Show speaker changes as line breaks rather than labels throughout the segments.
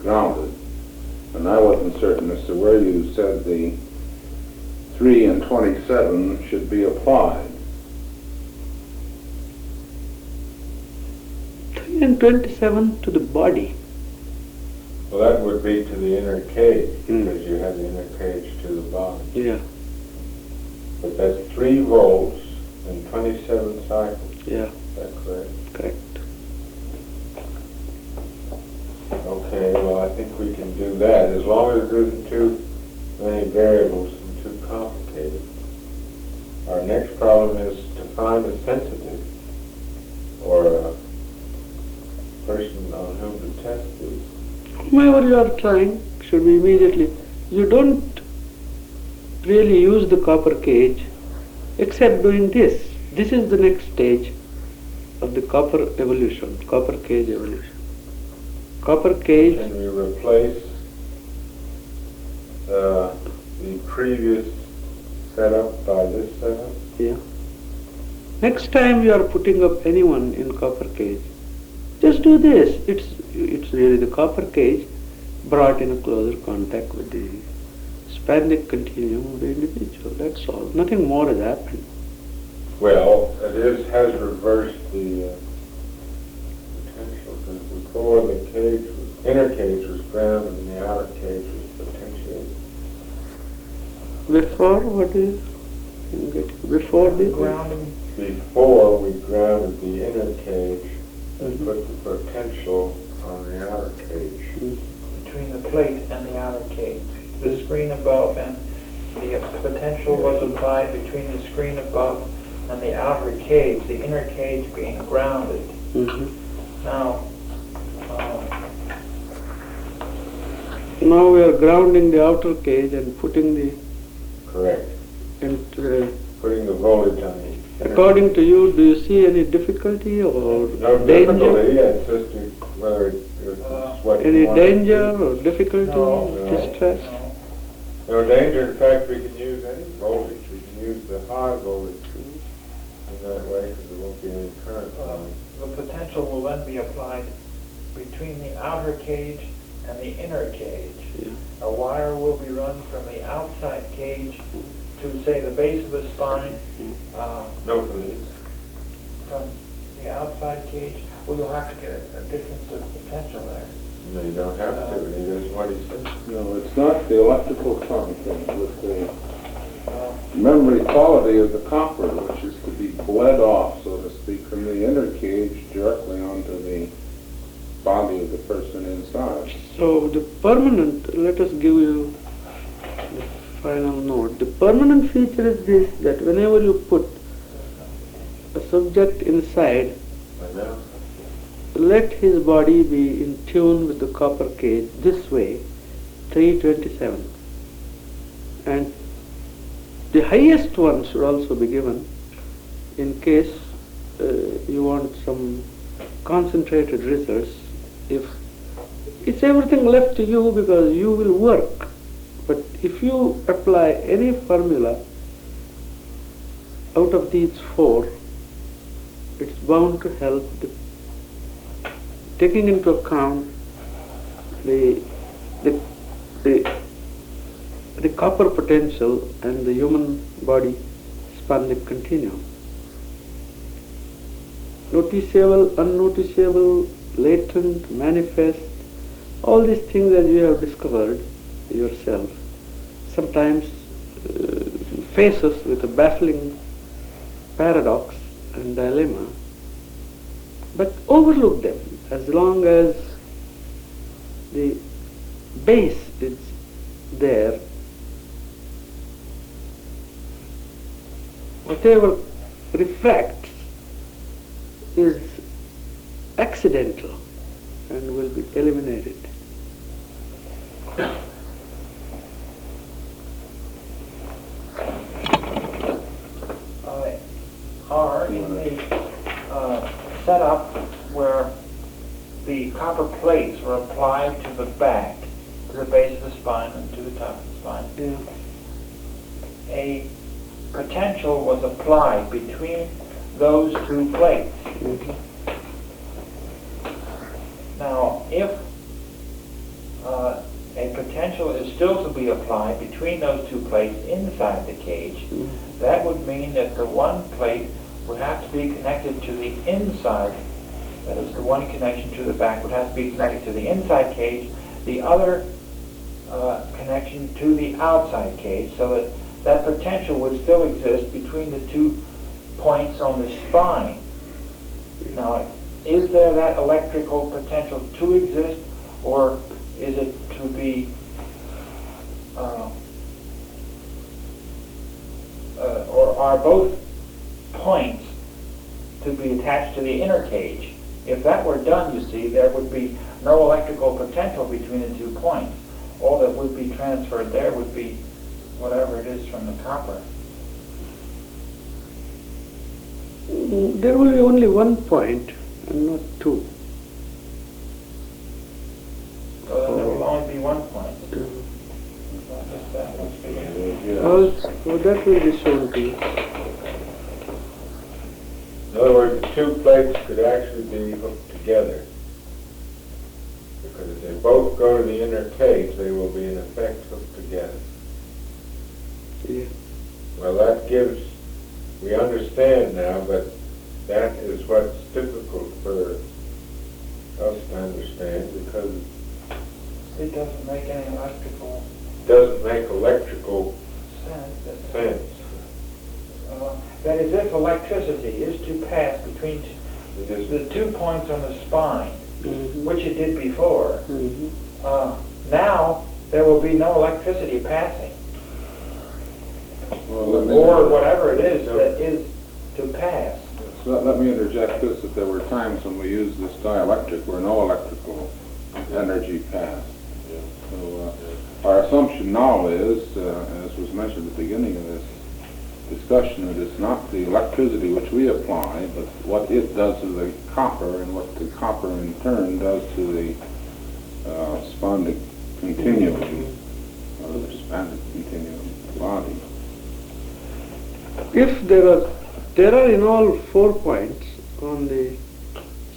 grounded. And I wasn't certain as to where you said the 3 and 27 should be applied.
3 and 27 to the body.
Well, that would be to the inner cage, because you have the inner cage to the body.
Yeah.
But that's 3 volts and 27 cycles.
Yeah.
Is that correct?
Correct.
Okay, well, I think we can do that, as long as there isn't too many variables and too complicated. Our next problem is to find a sensitive, or a person on whom to test these.
Whomever you are trying should be immediately. You don't really use the copper cage except doing this. This is the next stage of the copper evolution, copper cage evolution. Copper cage.
Can we replace the previous setup by this setup?
Yeah. Next time you are putting up anyone in copper cage, just do this. It's really the copper cage brought in a closer contact with the spandic continuum of the individual. That's all. Nothing more has happened.
Well, has reversed the potential, because before the inner cage was grounded and the outer cage was potentiated.
Before what is? Before the
grounding.
Before we grounded the inner cage and put the potential on the outer cage.
Between the plate and the outer cage. The screen above, and the potential was applied between the screen above and the outer cage, the inner cage being grounded. Now
we are grounding the outer cage and putting the
Correct.
into
Putting the voltage on the inner.
According to you, do you see any difficulty or
No
danger?
difficulty, it's just whether it's what
Any
you want
danger
to do.
or difficulty,
No.
distress?
No danger. In fact, we can use any voltage. We can use the high voltage in that way, because there won't be any current flowing.
the potential will then be applied between the outer cage and the inner cage.
Yeah.
A wire will be run from the outside cage to, say, the base of the spine.
No, please.
From the outside cage, well, you'll have to get a difference of potential there.
No, you don't have to. It is what he said.
No, it's not the electrical current thing, with the memory quality of the copper, which is to be bled off, so to speak, from the inner cage directly onto the body of the person inside.
So the permanent, let us give you the final note. The permanent feature is this, that whenever you put a subject inside,
I know.
let his body be in tune with the copper cage this way, 327. And the highest one should also be given in case you want some concentrated results. If it's everything left to you, because you will work. But if you apply any formula out of these 4, it's bound to help taking into account the copper potential and the human body spandic continuum. Noticeable, unnoticeable, latent, manifest, all these things that you have discovered yourself sometimes face us with a baffling paradox and dilemma, but overlook them as long as the base is there. Whatever refracts is accidental and will be eliminated.
Are in the setup where the copper plates were applied to the back, to the base of the spine and to the top of the spine.
Yeah.
A potential was applied between those 2 plates. Now, if potential is still to be applied between those two plates inside the cage, that would mean that the one plate would have to be connected to the inside, that is, the one connection to the back would have to be connected to the inside cage, the other connection to the outside cage, so that that potential would still exist between the two points on the spine. Now, is there that electrical potential to exist, or is it to be, or are both points to be attached to the inner cage? If that were done, you see, there would be no electrical potential between the 2 points. All that would be transferred there would be whatever it is from the copper.
There will be only 1 point and not 2.
So then there will only be 1 point.
Also, that will be shown to you.
In other words, the 2 plates could actually be hooked together. Because if they both go to the inner cage, they will be in effect hooked together.
Yeah.
Well, that gives, we understand now, but that is what's difficult for us to understand, because
It doesn't make any electrical
it doesn't make electrical
sense.
sense.
That is, if electricity is to pass between
It is,
the 2 points on the spine,
Mhm.
which it did before,
Mhm.
now there will be no electricity passing,
Well, let me,
or whatever it is that is to pass.
so let me interject this, that there were times when we used this dielectric where no electrical energy passed. So our assumption now is, as was mentioned at the beginning of this discussion, that it's not the electricity which we apply, but what it does to the copper, and what the copper in turn does to the spondic continuum, or the spondic continuum body.
If there are in all 4 points on the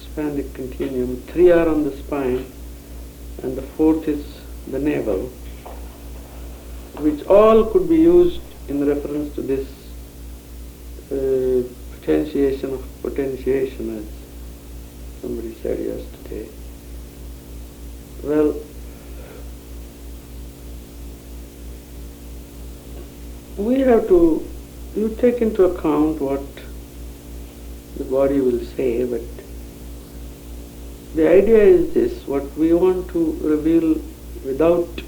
spandic continuum, 3 are on the spine, and the 4th is the navel, which all could be used in reference to this potentiation of potentiation, as somebody said yesterday. Well, we have to, you take into account what the body will say, but the idea is this: what we want to reveal without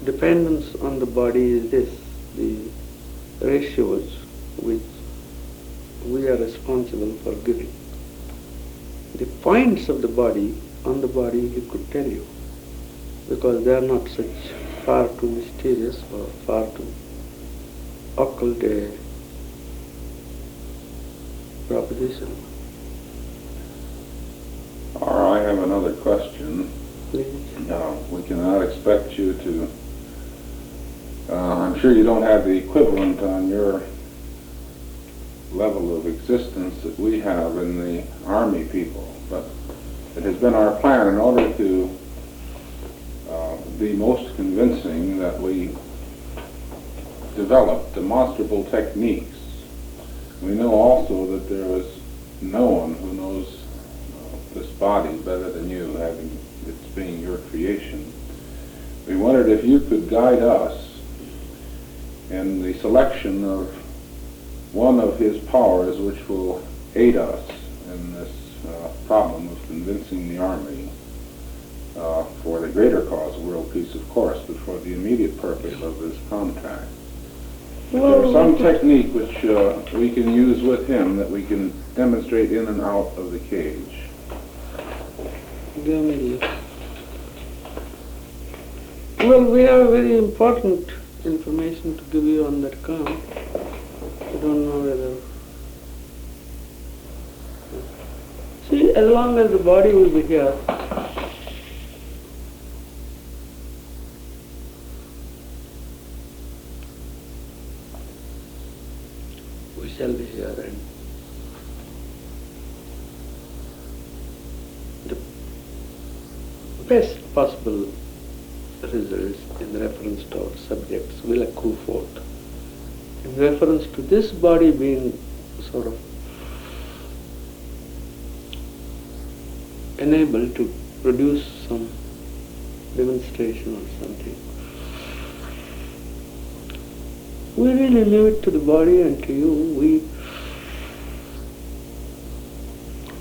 dependence on the body is this: the ratios which we are responsible for giving. The points of the body, on the body, he could tell you, because they are not such far too mysterious or far too occult a proposition.
Or I have another question.
Please.
We cannot expect you to, I'm sure you don't have the equivalent on your level of existence that we have in the Army people, but it has been our plan, in order to be most convincing, that we develop demonstrable techniques. We know also that there is no one who knows this body better than you, having it's being your creation. We wondered if you could guide us in the selection of one of his powers which will aid us in this problem of convincing the Army for the greater cause of world peace, of course, but for the immediate purpose of this contact.
Well,
There's some technique which we can use with him that we can demonstrate in and out of the cage.
give me this. Well, we have very important information to give you on that account. I don't know whether... See, as long as the body will be here, we shall be here, and the best possible results in reference to our subjects will accrue forth. In reference to this body being sort of enabled to produce some demonstration or something, we really leave it to the body and to you. We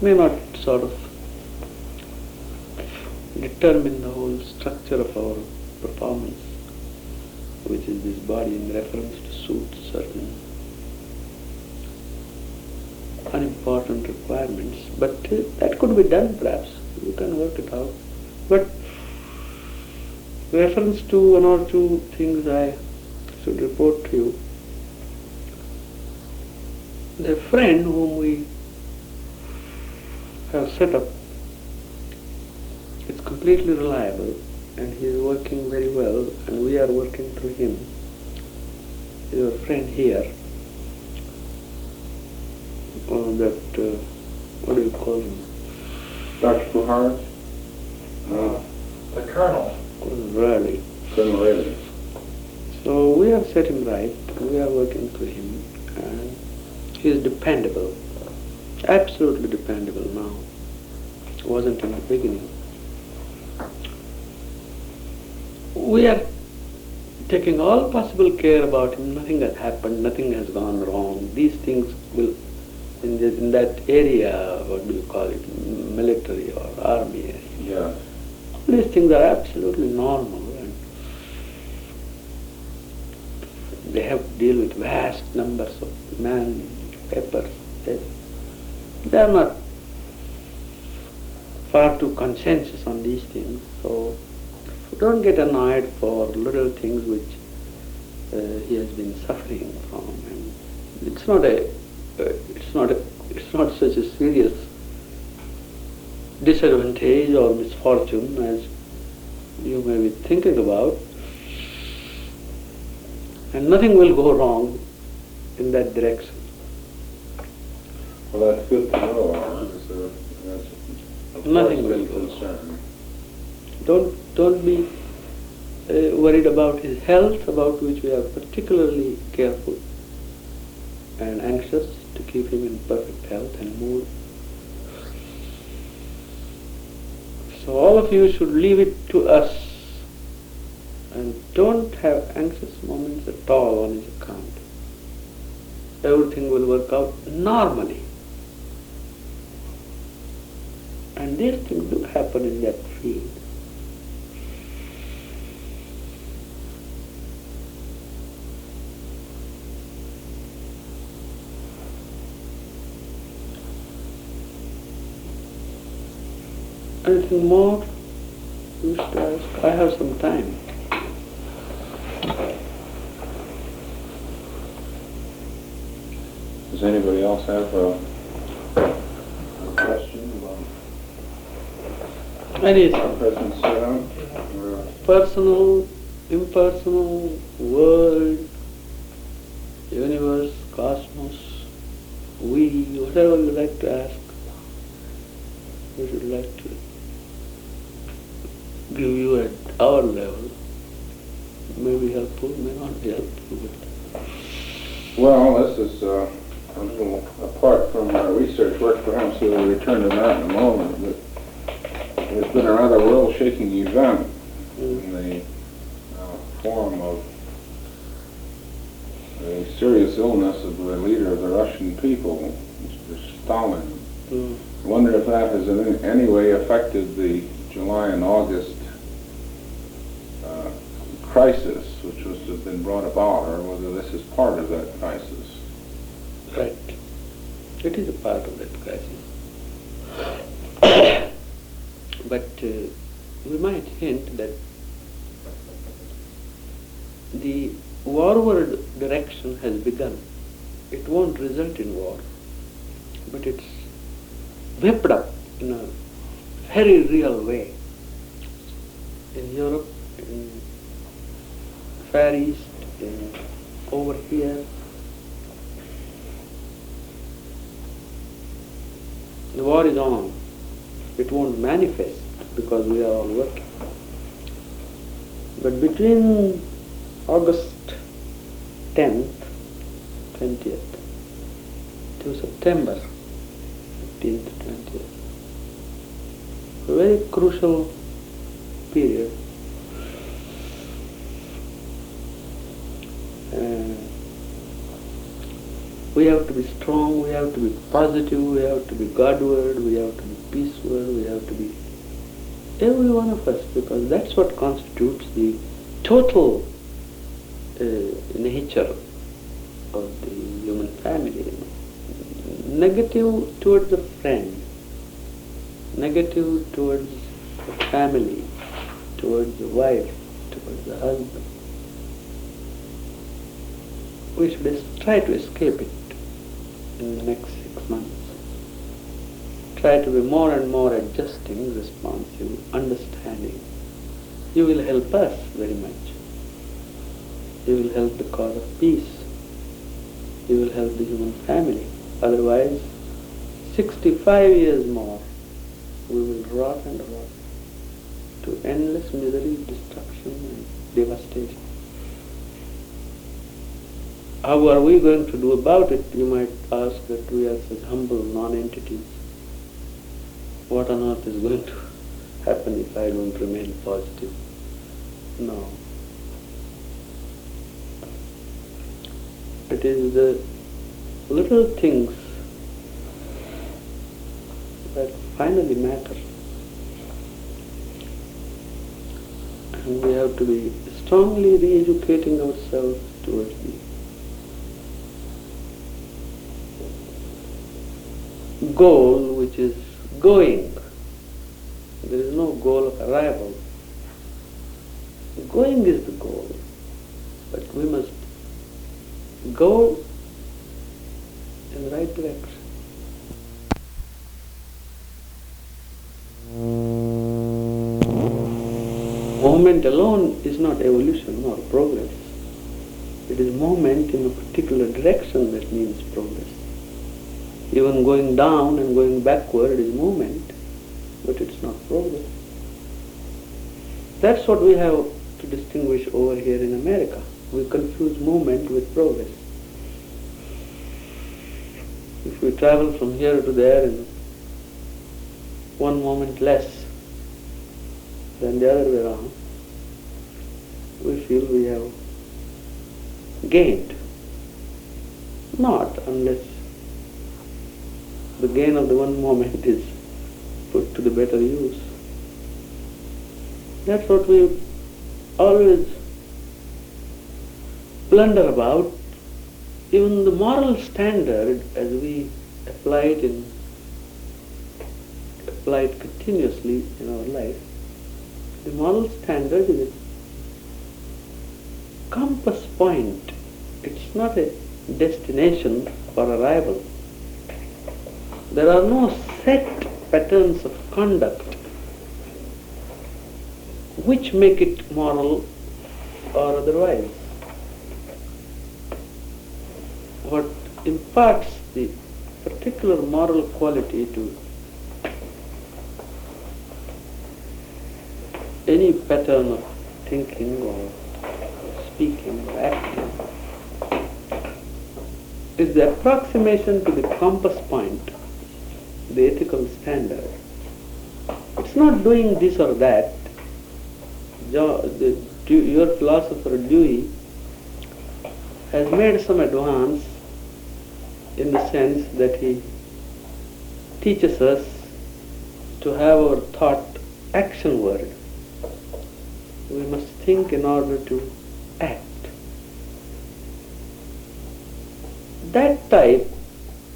may not sort of determine the whole structure of our performance, which is this body in reference to suit certain unimportant requirements. But that could be done perhaps. You can work it out. But reference to one or two things I should report to you. The friend whom we have set up is completely reliable and he is working very well and we are working through him. Your friend here, what do you call him?
Dr. Puharich?
The Colonel.
Really.
Colonel Rayleigh.
So we have set him right, we are working through him and he is dependable, absolutely dependable now. Wasn't in the beginning. We are taking all possible care about him. Nothing has happened, nothing has gone wrong. These things will, in that area, what do you call it, military or army area.
Yeah.
These things are absolutely normal and they have to deal with vast numbers of men, papers. They are not far too consensus on these things. So don't get annoyed for little things which he has been suffering from. And it's not such a serious disadvantage or misfortune as you may be thinking about, and nothing will go wrong in that direction.
Well, that's good to know. That's
Nothing will go wrong. Don't be worried about his health, about which we are particularly careful and anxious to keep him in perfect health and mood. So all of you should leave it to us and don't have anxious moments at all on his account. Everything will work out normally. And these things do happen in that field. Anything more you wish to ask? I have some time.
Does anybody else have a question about
Anything.
our present setup? Or,
Personal, impersonal, world, universe, cosmos, we, whatever you like to ask, we should like to give you at our level. May be helpful, may not be helpful. But
well, this is a little apart from our research work. Perhaps we'll return to that in a moment. But there's been a rather world-shaking event in the form of a serious illness of the leader of the Russian people, Mr. Stalin. I wonder if that has in any way affected the July and August crisis which was to have been brought about, or whether this is part of that crisis.
right. It is a part of that crisis. But we might hint that the warward direction has begun. It won't result in war, but it's whipped up in a very real way. In Europe, in Far East, over here, the war is on. It won't manifest because we are all working. But between August 10th, 20th to September 15th to 20th, a very crucial period. We have to be strong, we have to be positive, we have to be Godward, we have to be peaceful, we have to be every one of us, because that's what constitutes the total nature of the human family. Negative towards the friend, negative towards the family, towards the wife, towards the husband. We should try to escape it in the next 6 months. Try to be more and more adjusting, responsive, understanding. You will help us very much. You will help the cause of peace. You will help the human family. Otherwise, 65 years more, we will rot and rot to endless misery, destruction and devastation. How are we going to do about it? You might ask that we are such humble non-entities. What on earth is going to happen if I don't remain positive? No. It is the little things that finally matter. And we have to be strongly re-educating ourselves towards the goal, which is going. There is no goal of arrival. Going is the goal, but we must go in the right direction. Movement alone is not evolution or progress. It is movement in a particular direction that means progress. Even going down and going backward is movement, but it's not progress. That's what we have to distinguish over here in America. We confuse movement with progress. If we travel from here to there in 1 moment less than the other way around, we feel we have gained. Not unless the gain of the 1 moment is put to the better use. That's what we always blunder about. Even the moral standard, as we apply it continuously in our life, the moral standard is a compass point. It's not a destination or arrival. There are no set patterns of conduct which make it moral or otherwise. What imparts the particular moral quality to any pattern of thinking or speaking or acting is the approximation to the compass point, the ethical standard. It's not doing this or that. Your philosopher Dewey has made some advance in the sense that he teaches us to have our thought action word. We must think in order to act. That type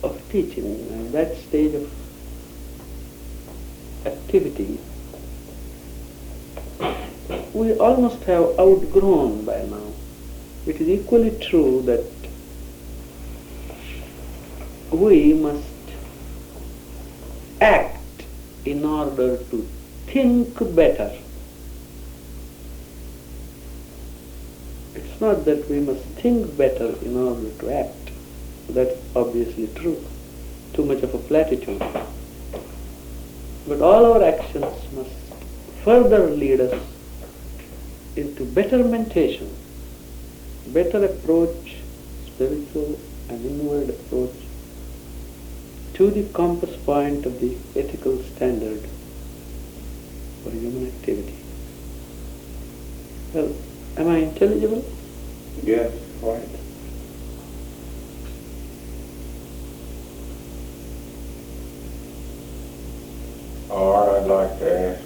of teaching and that stage of activity we almost have outgrown by now. It is equally true that we must act in order to think better. It's not that we must think better in order to act. That's obviously true. Too much of a platitude. But all our actions must further lead us into bettermentation, better approach, spiritual and inward approach to the compass point of the ethical standard for human activity. Well, am I intelligible?
Yes, quite.
Or I'd like to ask,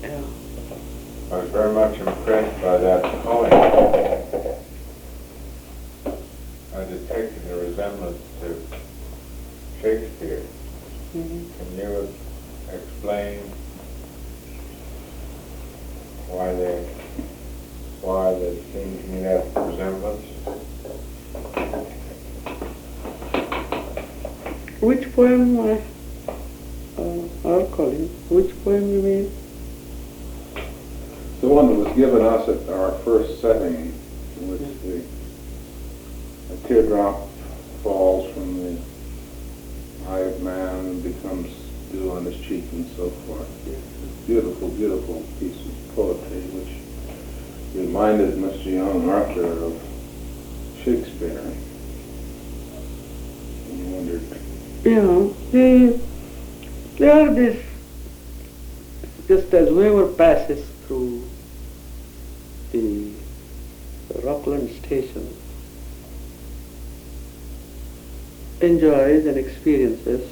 Yeah.
I was very much impressed by that poem. I detected a resemblance to Shakespeare.
Mhm.
Can you explain why there seems to me that resemblance?
Which poem are calling? Which poem you mean?
The one that was given us at our first setting, in which a teardrop falls from the eye of man and becomes dew on his cheek and so forth. Beautiful, beautiful piece of poetry which reminded Mr. Young Arthur of Shakespeare. And you wondered,
There are this, just as whoever passes through the Rockland station enjoys and experiences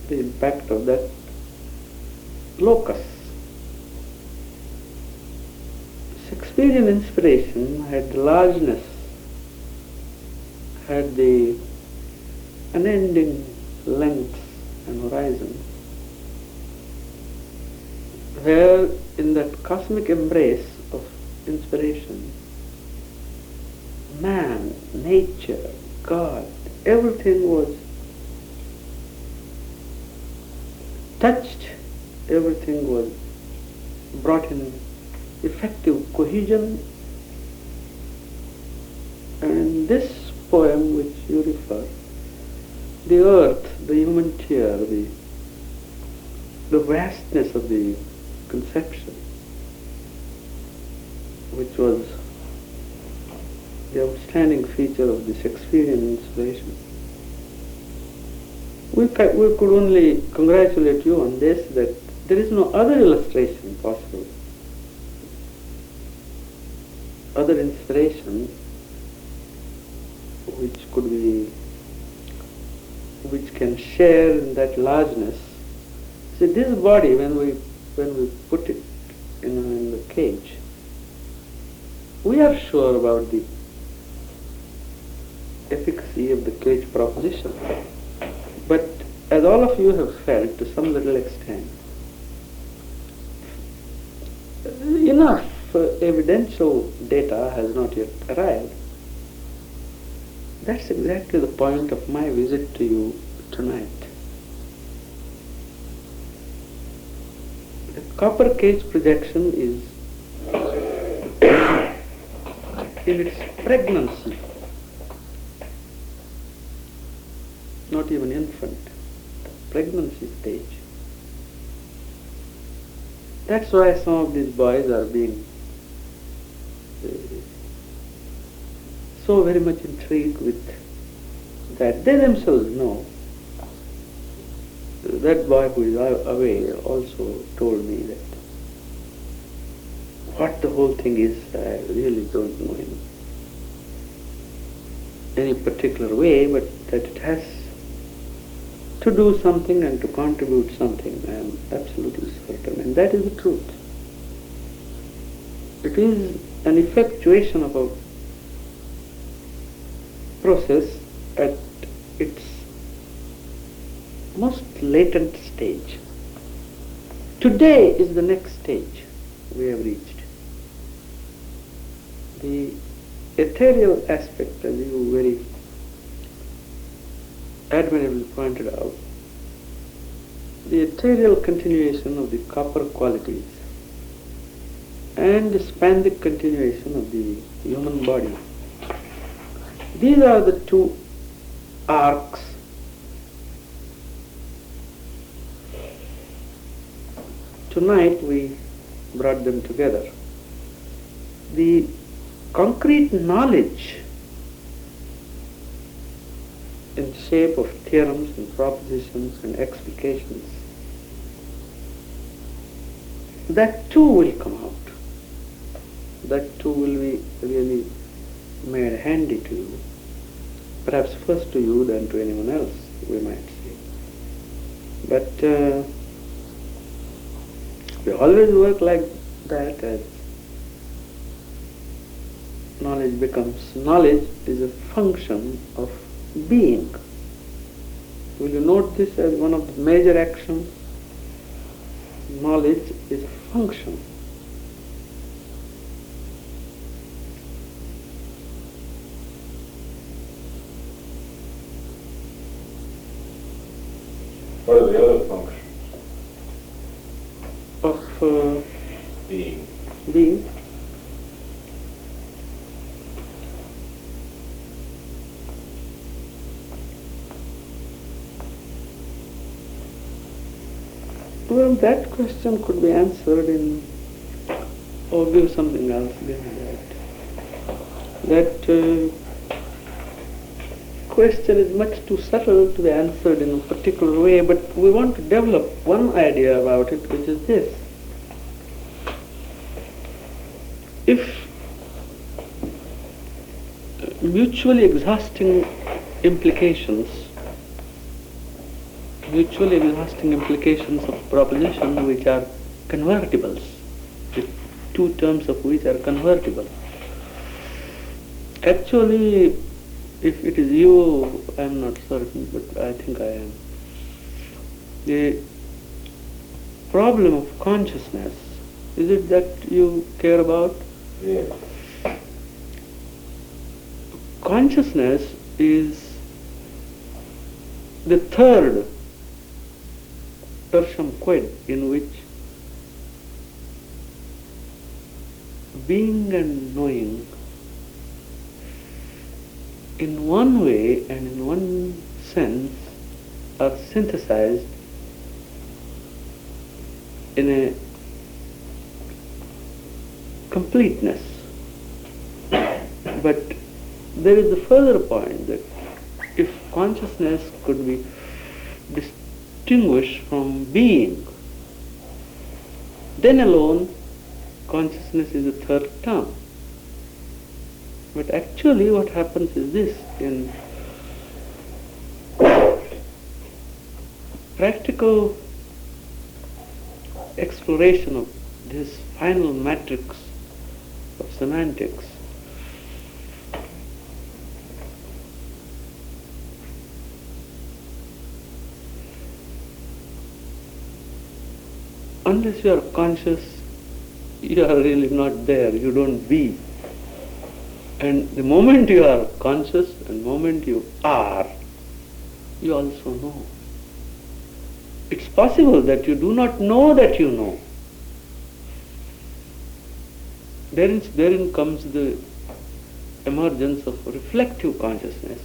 the impact of that locus. Shakespearean inspiration had the largeness, had the unending length and horizon, where in that cosmic embrace of inspiration, man, nature, God, everything was touched, everything was brought in effective cohesion. And this poem which you refer, the earth, the human tear, the vastness of the conception, which was the outstanding feature of the Shakespearean inspiration. We could only congratulate you on this, that there is no other illustration possible, other inspiration which can share in that largeness. See, this body, when we put it in the cage, we are sure about the efficacy of the cage proposition. But as all of you have felt to some little extent, enough evidential data has not yet arrived. That's exactly the point of my visit to you tonight. The copper cage projection is in its pregnancy, not even infant, pregnancy stage. That's why some of these boys are being so very much intrigued with that. They themselves know. That boy who is away also told me that what the whole thing is, I really don't know in any particular way, but that it has to do something and to contribute something. I am absolutely certain, and that is the truth. It is an effectuation of a process at its most latent stage. Today is the next stage we have reached. The ethereal aspect, as you very admirably pointed out, the ethereal continuation of the copper qualities and the spandic continuation of the human body. These are the two arcs tonight we brought them together. The concrete knowledge in the shape of theorems and propositions and explications, that too will come out. That too will be really made handy to you. Perhaps first to you, then to anyone else, we might say. But we always work like that, as knowledge is a function of being. Will you note this as one of the major actions? Knowledge is a function.
What are the other functions?
Of
Being.
being. Well, that question could be answered in, or give something else behind that. That question is much too subtle to be answered in a particular way, but we want to develop one idea about it, which is this. If mutually exhausting implications of proposition which are convertibles, the two terms of which are convertible. Actually, if it is you, I am not certain, but I think I am. The problem of consciousness, is it that you care about?
Yes.
Consciousness is the third tertium quid in which being and knowing in one way and in one sense are synthesized in a completeness. But there is a further point that if consciousness could be distinguished from being, then alone consciousness is a third term. But actually what happens is this: in practical exploration of this final matrix of semantics, unless you are conscious, you are really not there, you don't be. And the moment you are conscious and the moment you are, you also know. It's possible that you do not know that you know. Therein comes the emergence of reflective consciousness,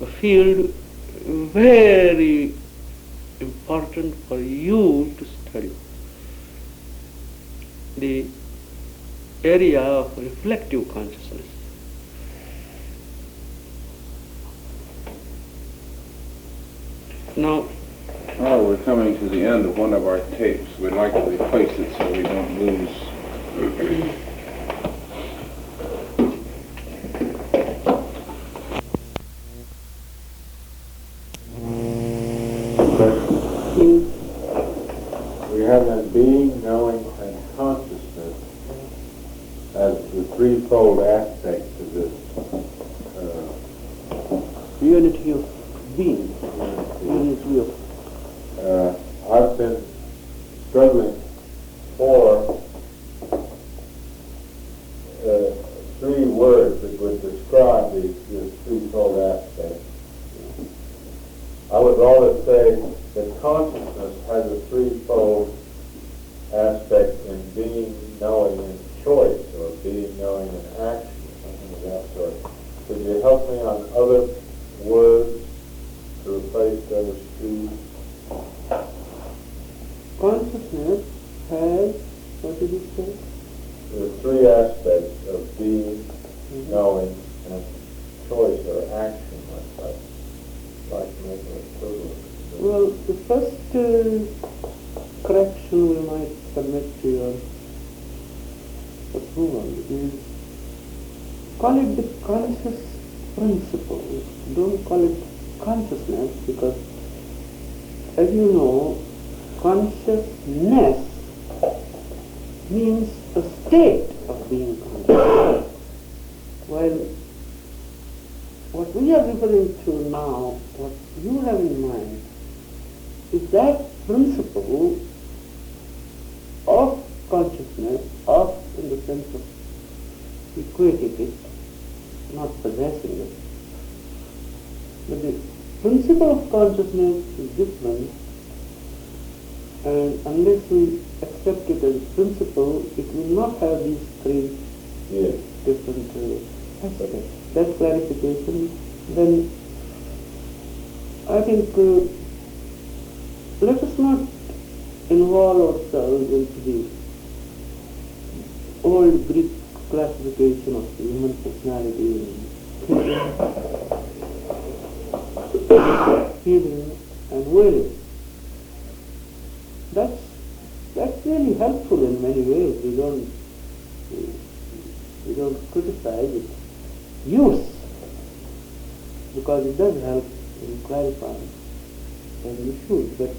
a field very important for you to study. The area of reflective consciousness. Now,
we're coming to the end of one of our tapes. We'd like to replace it so we don't lose.
We have that being, knowing, and consciousness as the threefold aspect to this
unity of being, unity of
I've been struggling for three words that would describe this threefold aspect. I would rather say that consciousness has a threefold aspect in being, knowing, and choice, or being, knowing, and action, something of that sort. Could you help me on other words to replace those two?
consciousness has What did you say?
There are three aspects of being, knowing, and choice or action, I'd like to make an equivalent.
Well, the first correction we might submit to your approval is call it the conscious principle. Don't call it consciousness, because as you know, consciousness means a state of being conscious. While what we are referring to now, what you have in mind, is that principle of consciousness, of in the sense of equating it, not possessing it. But the principle of consciousness is different, and unless we accept it as a principle, it will not have these three different aspects. That clarification, then I think let us not involve ourselves into the old Greek classification of the human personality and feeling and willing. That's really helpful in many ways. We don't criticize its use, because it does help in clarifying and issues. But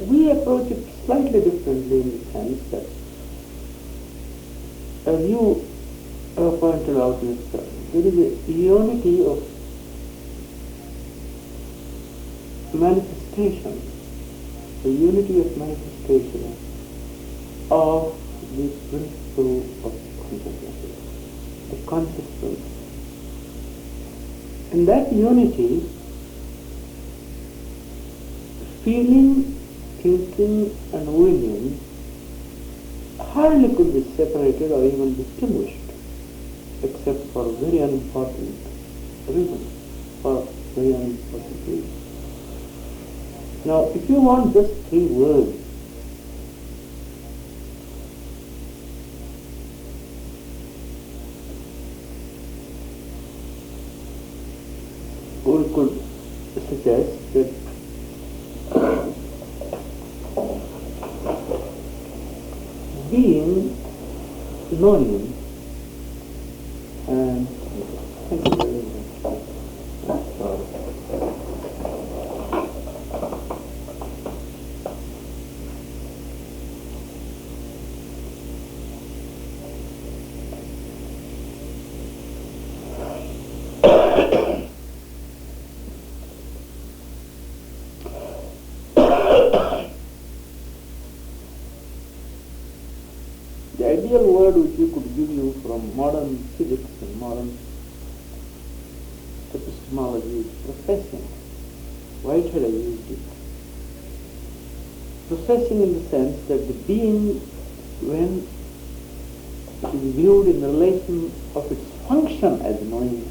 we approach it slightly differently in the sense that, as you pointed out yourself, there is a unity of manifestation, the unity of manifestation of the principle of consciousness, the conscious principle. In that unity, feeling, thinking, and willing hardly could be separated or even distinguished, except for very unimportant reasons, Now, if you want just three words, we could suggest that being, knowing, and thank you very much. The ideal word which we could give you from modern physics and modern epistemology is processing. Why should I use it? Processing in the sense that the being, when it is viewed in relation of its function as knowing,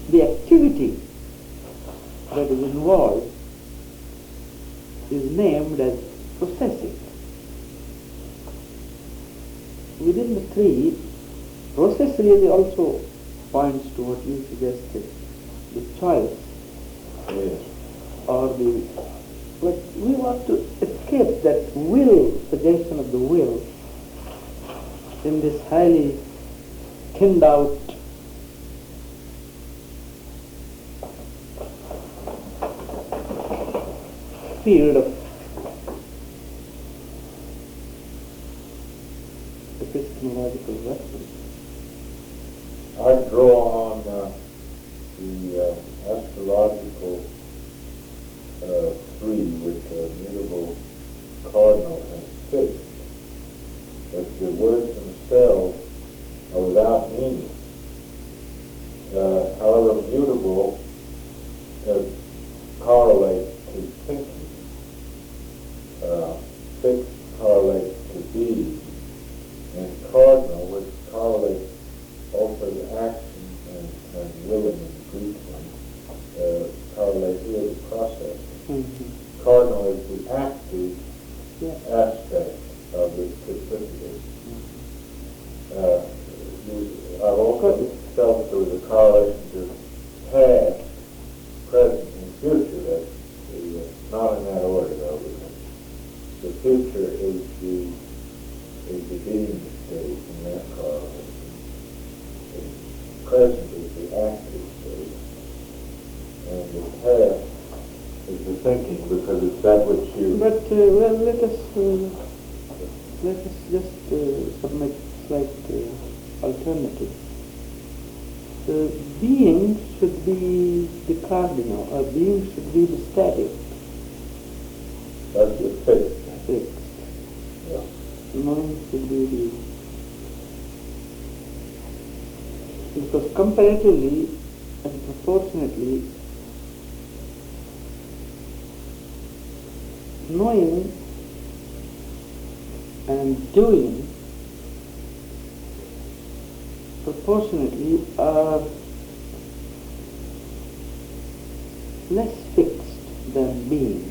the activity that is involved is named as processing. Within the three, process really also points to what you suggested, the choice, or the, but we want to escape that will, suggestion of the will, in this highly thinned out field of epistemological reference.
I draw on the astrological tree with mutable cardinal and fixed, that the words themselves are without meaning. However, mutable correlates to thinking. Fixed correlates to being, and cardinal, which correlates also to action and willing in the Greek one, correlates here Cardinal is the active
Yeah.
aspect of the specific. I've also felt there was a correlation to past, present, and future. That's not in that order, though. Because the future is the being state in that correlation. The present is the active state, and the past is the thinking, because it's that which you.
But let us just submit slight alternative. The being should be the cardinal, or being should be the static.
That's the fixed.
Fixed.
Yeah.
Knowing should be the, because comparatively and proportionately, knowing and doing proportionately are less fixed than being.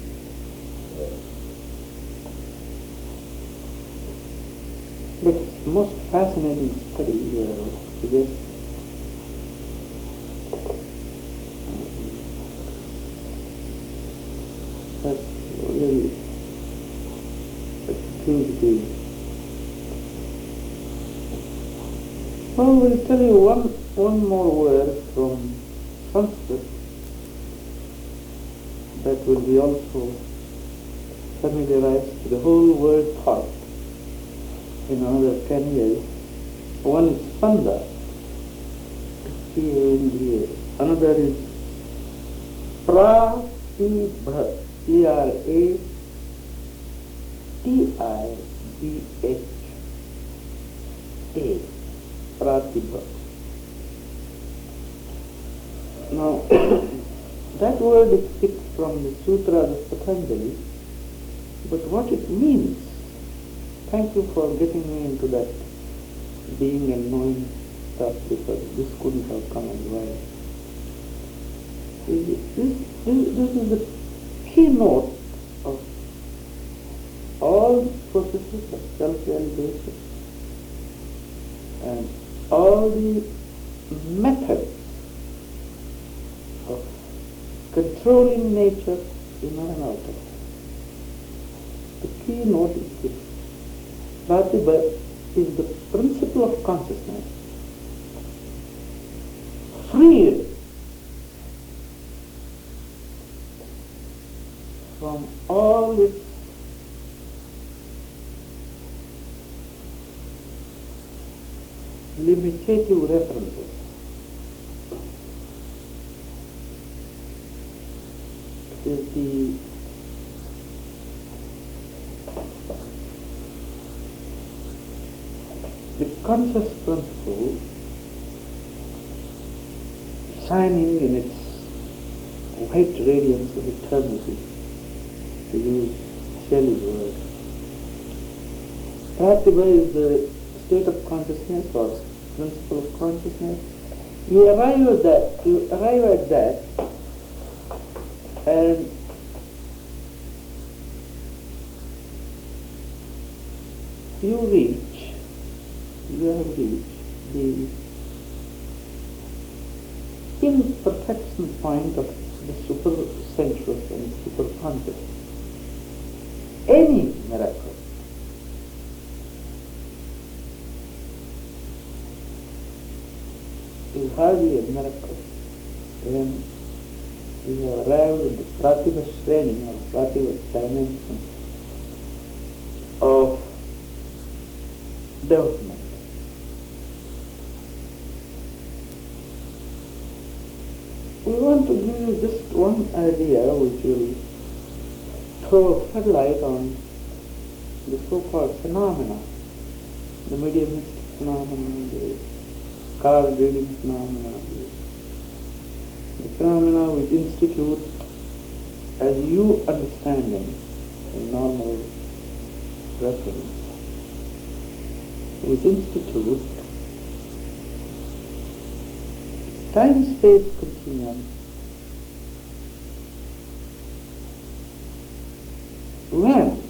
But it's the most fascinating study to this. That's really a thing to do. Well, we'll tell you one more word from Sanskrit that will be also familiarized to the whole world thought in another 10 years. One is Panda, P-A-N-D-A. Another is Pratibha, P-R-A-T-I-B-H-A. Pratibha. Now, that word is picked from the Sutra of Patanjali, but what it means, thank you for getting me into that being and knowing stuff, because this couldn't have come as well. This is the keynote of all the processes of self-realization and all the methods of controlling nature inner and outer. The keynote is this. Pratibha is the principle of consciousness, freed from all its limitative references. Is the conscious principle shining in its white radiance of eternity, to use Shelley's word. Pratibha is the state of consciousness or principle of consciousness. You arrive at that, and you have reached the imperfection point of the super-sensuous and super-conscious. Any miracle is hardly a miracle when you have arrived in the Pratibha Shreni or Pratibha dimension of development. We want to give you just one idea which will throw a floodlight on the so-called phenomena, the mediumistic phenomena, the card reading phenomena, the phenomena which institute, as you understand them in normal reference, which institute time-space continuum when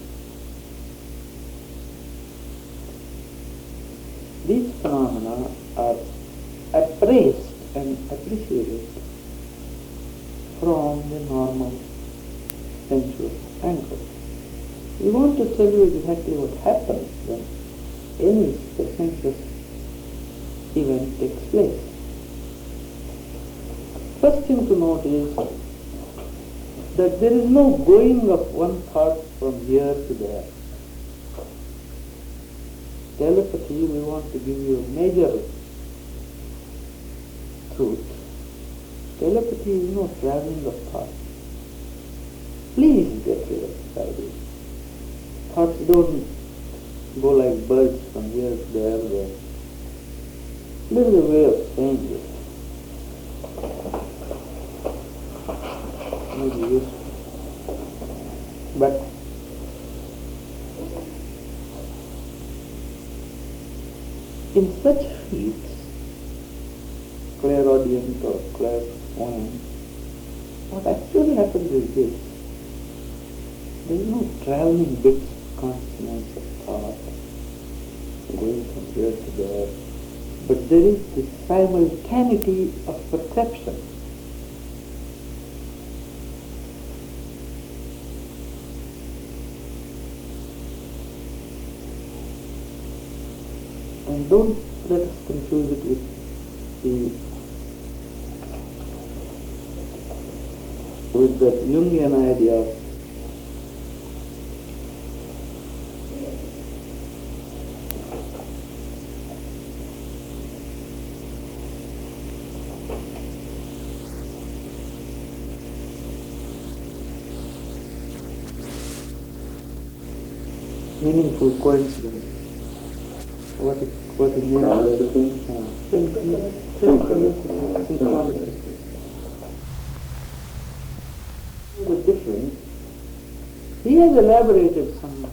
these phenomena are appraised and appreciated from the normal sensual angle. We want to tell you exactly what happens when any sensuous event takes place. First thing to note is that there is no going of one thought from here to there. Telepathy, we want to give you a major truth. Telepathy is no traveling of thought. Please get rid of this idea. Thoughts don't go like birds from here to there. This is a way of saying it. Maybe useful. But in such feats, clairaudient or clairvoyant, what actually happens is this. There is no traveling bits of consciousness of thought, going from here to there, but there is the simultaneity of perception. And don't let us confuse it with the Jungian idea of meaningful coincidence. What it means? Synchronicity. The difference, he has elaborated some,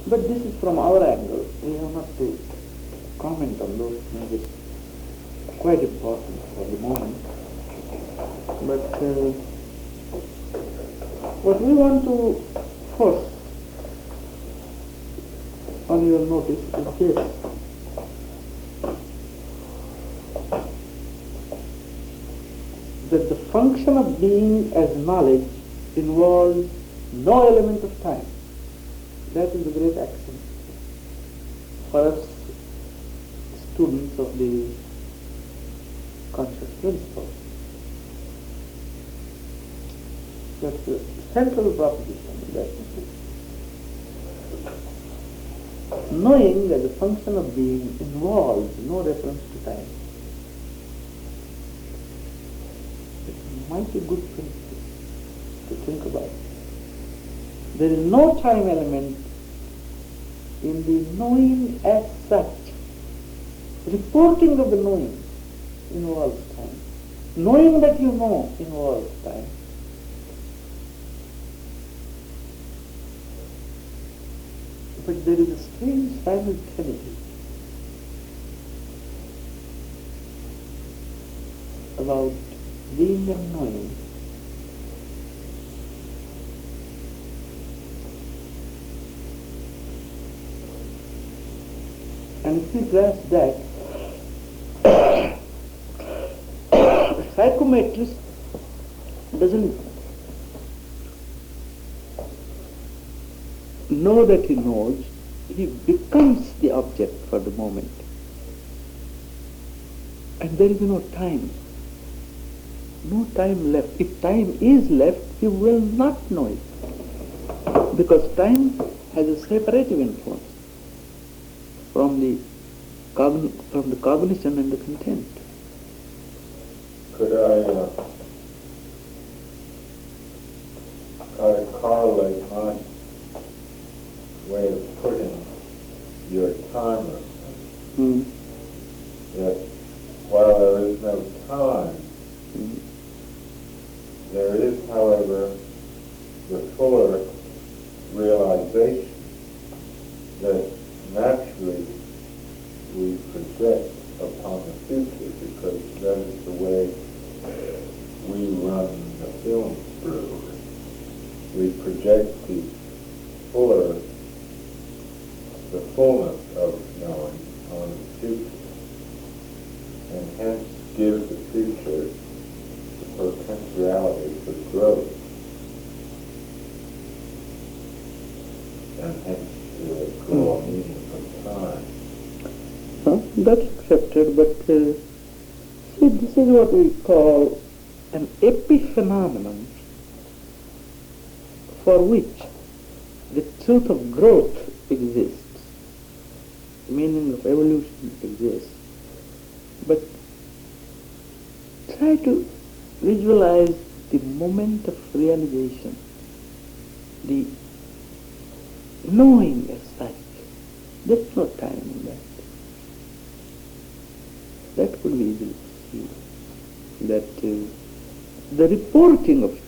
but this is from our angle. We have not to comment on those things. It's quite important for the moment. But what we want to force on your notice is this. That the function of being as knowledge involves no element of time. That is the great axiom for us students of the conscious principle. That's the central proposition. That knowing that the function of being involves no reference to time. Mighty good principle to think about. There is no time element in the knowing as such. Reporting of the knowing involves time. Knowing that you know involves time. But there is a strange simultaneity about being and knowing. And if we grasp that, the psychometrist doesn't know that he knows, he becomes the object for the moment. And there is no time. No time left. If time is left, you will not know it. Because time has a separative influence from the cognition and the content.
Could I correlate my way of putting your timer? That while there is no time, there is, however, the fuller realization that naturally we project upon the future, because that is the way we run the film through. we project the fullness of knowing on the future, and hence give the future the potentiality for growth, and hence draw meaning from time.
That's accepted, but see, this is what we call an epiphenomenon for which the truth of growth exists, the meaning of evolution exists. But try to visualize the moment of realization, the knowing as such. There's no time in that. That could be easily see that the reporting of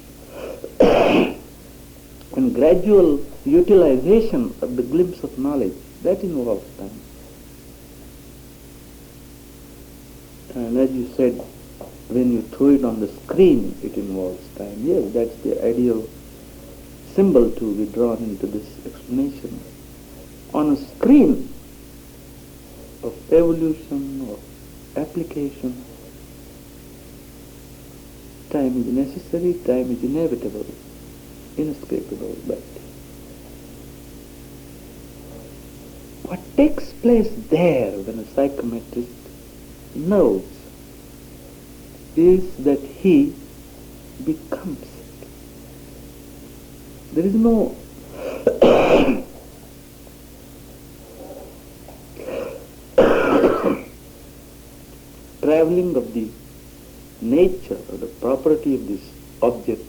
and gradual utilization of the glimpse of knowledge, that involves time. And as you said, when you throw it on the screen, it involves time. Yes, that's the ideal symbol to be drawn into this explanation. On a screen of evolution or application, time is necessary, time is inevitable, inescapable, but what takes place there when a psychometrist knows is that he becomes it. There is no traveling of the nature or the property of this object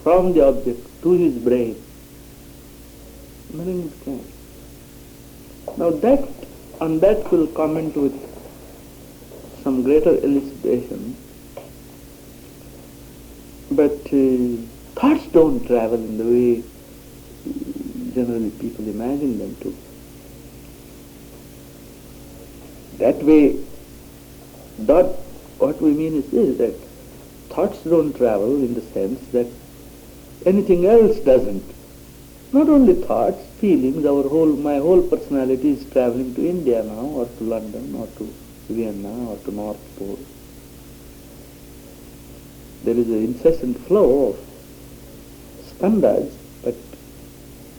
from the object to his brain. Nothing is can. Now on that we'll comment with some greater elucidation. But thoughts don't travel in the way generally people imagine them to. That way, what we mean is this, that thoughts don't travel in the sense that anything else doesn't. Not only thoughts, feelings, my whole personality is traveling to India now, or to London, or to Vienna, or to North Pole. There is an incessant flow of standards, but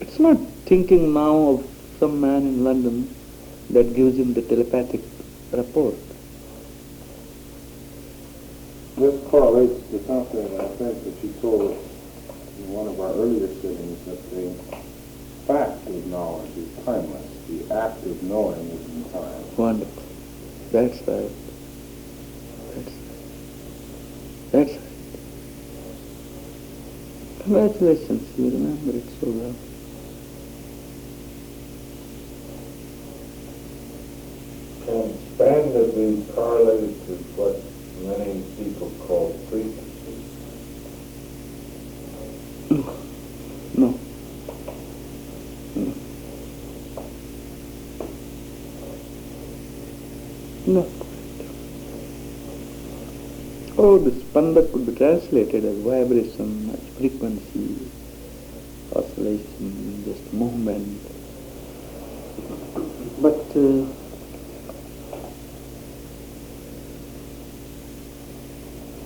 it's not thinking now of some man in London that gives him the telepathic report.
This correlates to something I think that you told us in one of our earlier sittings, that the fact of knowledge is timeless. The act of knowing is in time.
Wonderful. That's right. That's right. Congratulations, you remember it so well.
Can standard be correlated to what many people call frequency?
No. No. Oh, the spanda could be translated as vibration, as frequency, oscillation, just movement. But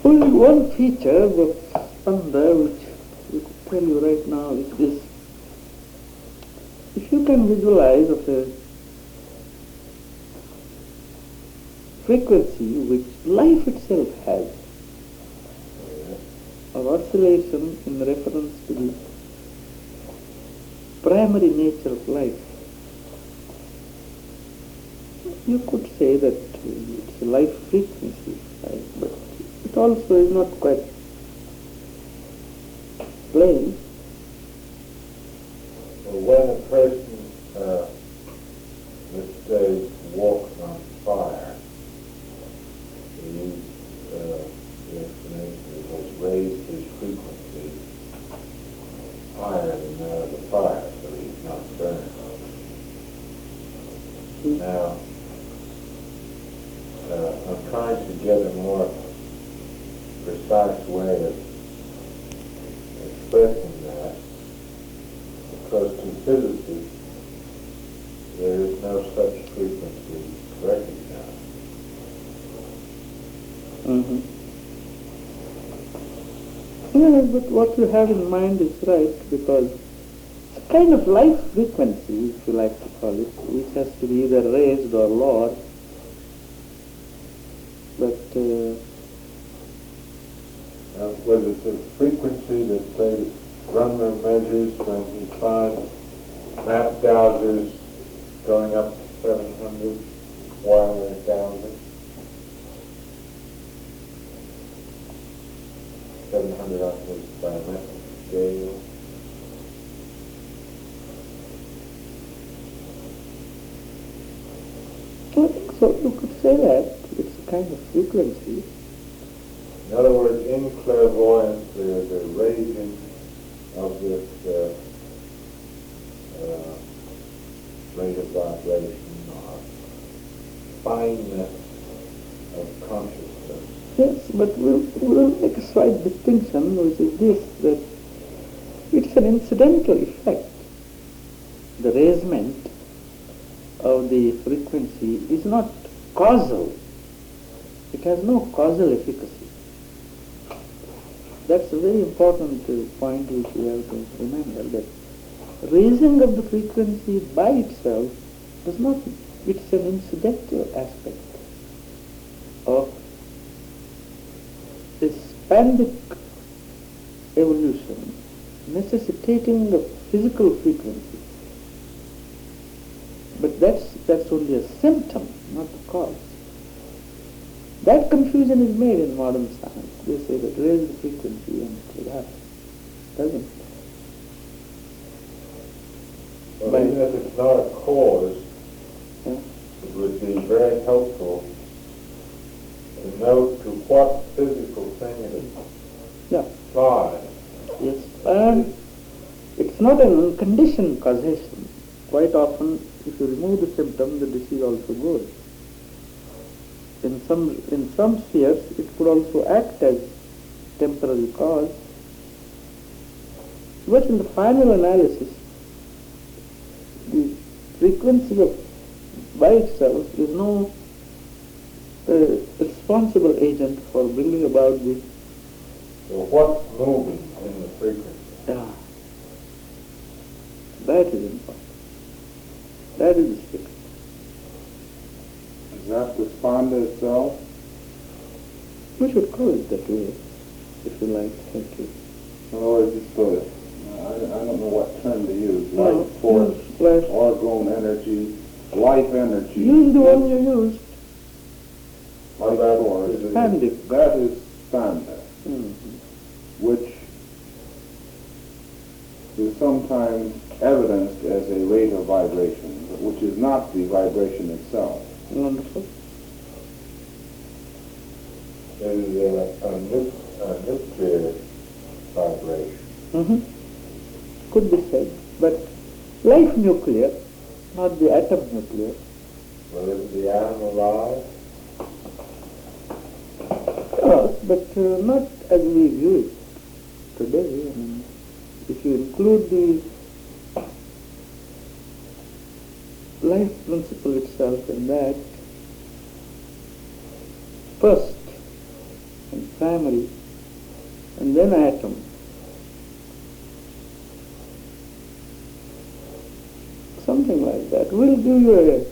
only one feature of spanda which we could tell you right now is this. If you can visualize of a frequency which life itself has, or oscillation in reference to the primary nature of life, you could say that it's a life frequency, right? But it also is not quite plain.
When a person, let's say, walks on fire, he used the explanation that has raised his frequency higher than that of the fire, so he's not burning. Now, I'm trying to get a more precise way of expressing that. physicist, there is no such frequency recognized.
Mm-hmm. Yeah, but what you have in mind is right, because it's a kind of life frequency, if you like to call it, which has to be either raised or lowered. But
Was it the frequency that they run their measures when you find map dowsers going up to 700 while they're dowsing? 700 on his biometric scale.
I think so. You could say that it's a kind of frequency.
In other words, in clairvoyance, there's a raising of this rate of vibration or fineness of consciousness.
Yes, but we'll make a slight distinction, which is this, that it's an incidental effect. The raisement of the frequency is not causal. It has no causal efficacy. That's a very important point which we have to remember, that raising of the frequency by itself does not, it's an incidental aspect of a spandic evolution necessitating a physical frequency. But that's only a symptom, not the cause. That confusion is made in modern science. They say that raise the frequency and that doesn't.
Well, even if it's not a cause,
Yeah.
it would be very helpful to know to what physical thing it
Yeah.
applies.
Yes. And it's not an unconditioned causation. Quite often, if you remove the symptom, the disease also goes. In some spheres, it could also act as temporary cause. But in the final analysis, the frequency of by itself is no responsible agent for bringing about this.
So what's moving in the frequency?
Yeah. That is important. That is the secret.
Is that the spanda itself?
We should call it that way, if you like. Thank you.
In other words, it's the, I don't know what term to use,
No,
life force,
use life.
orgone energy, life energy.
Use the one you used.
Life force.
Spandic.
That is spanda, which is sometimes evidenced as a rate of vibration, but which is not the vibration itself.
Wonderful.
It is a nuclear vibration.
Could be said. But life nuclear, not the atom nuclear.
Well, is the atom alive?
Yes, but not as we view it today. I mean, if you include the life principle itself in that, first and primary, and then atom. Something like that will give you a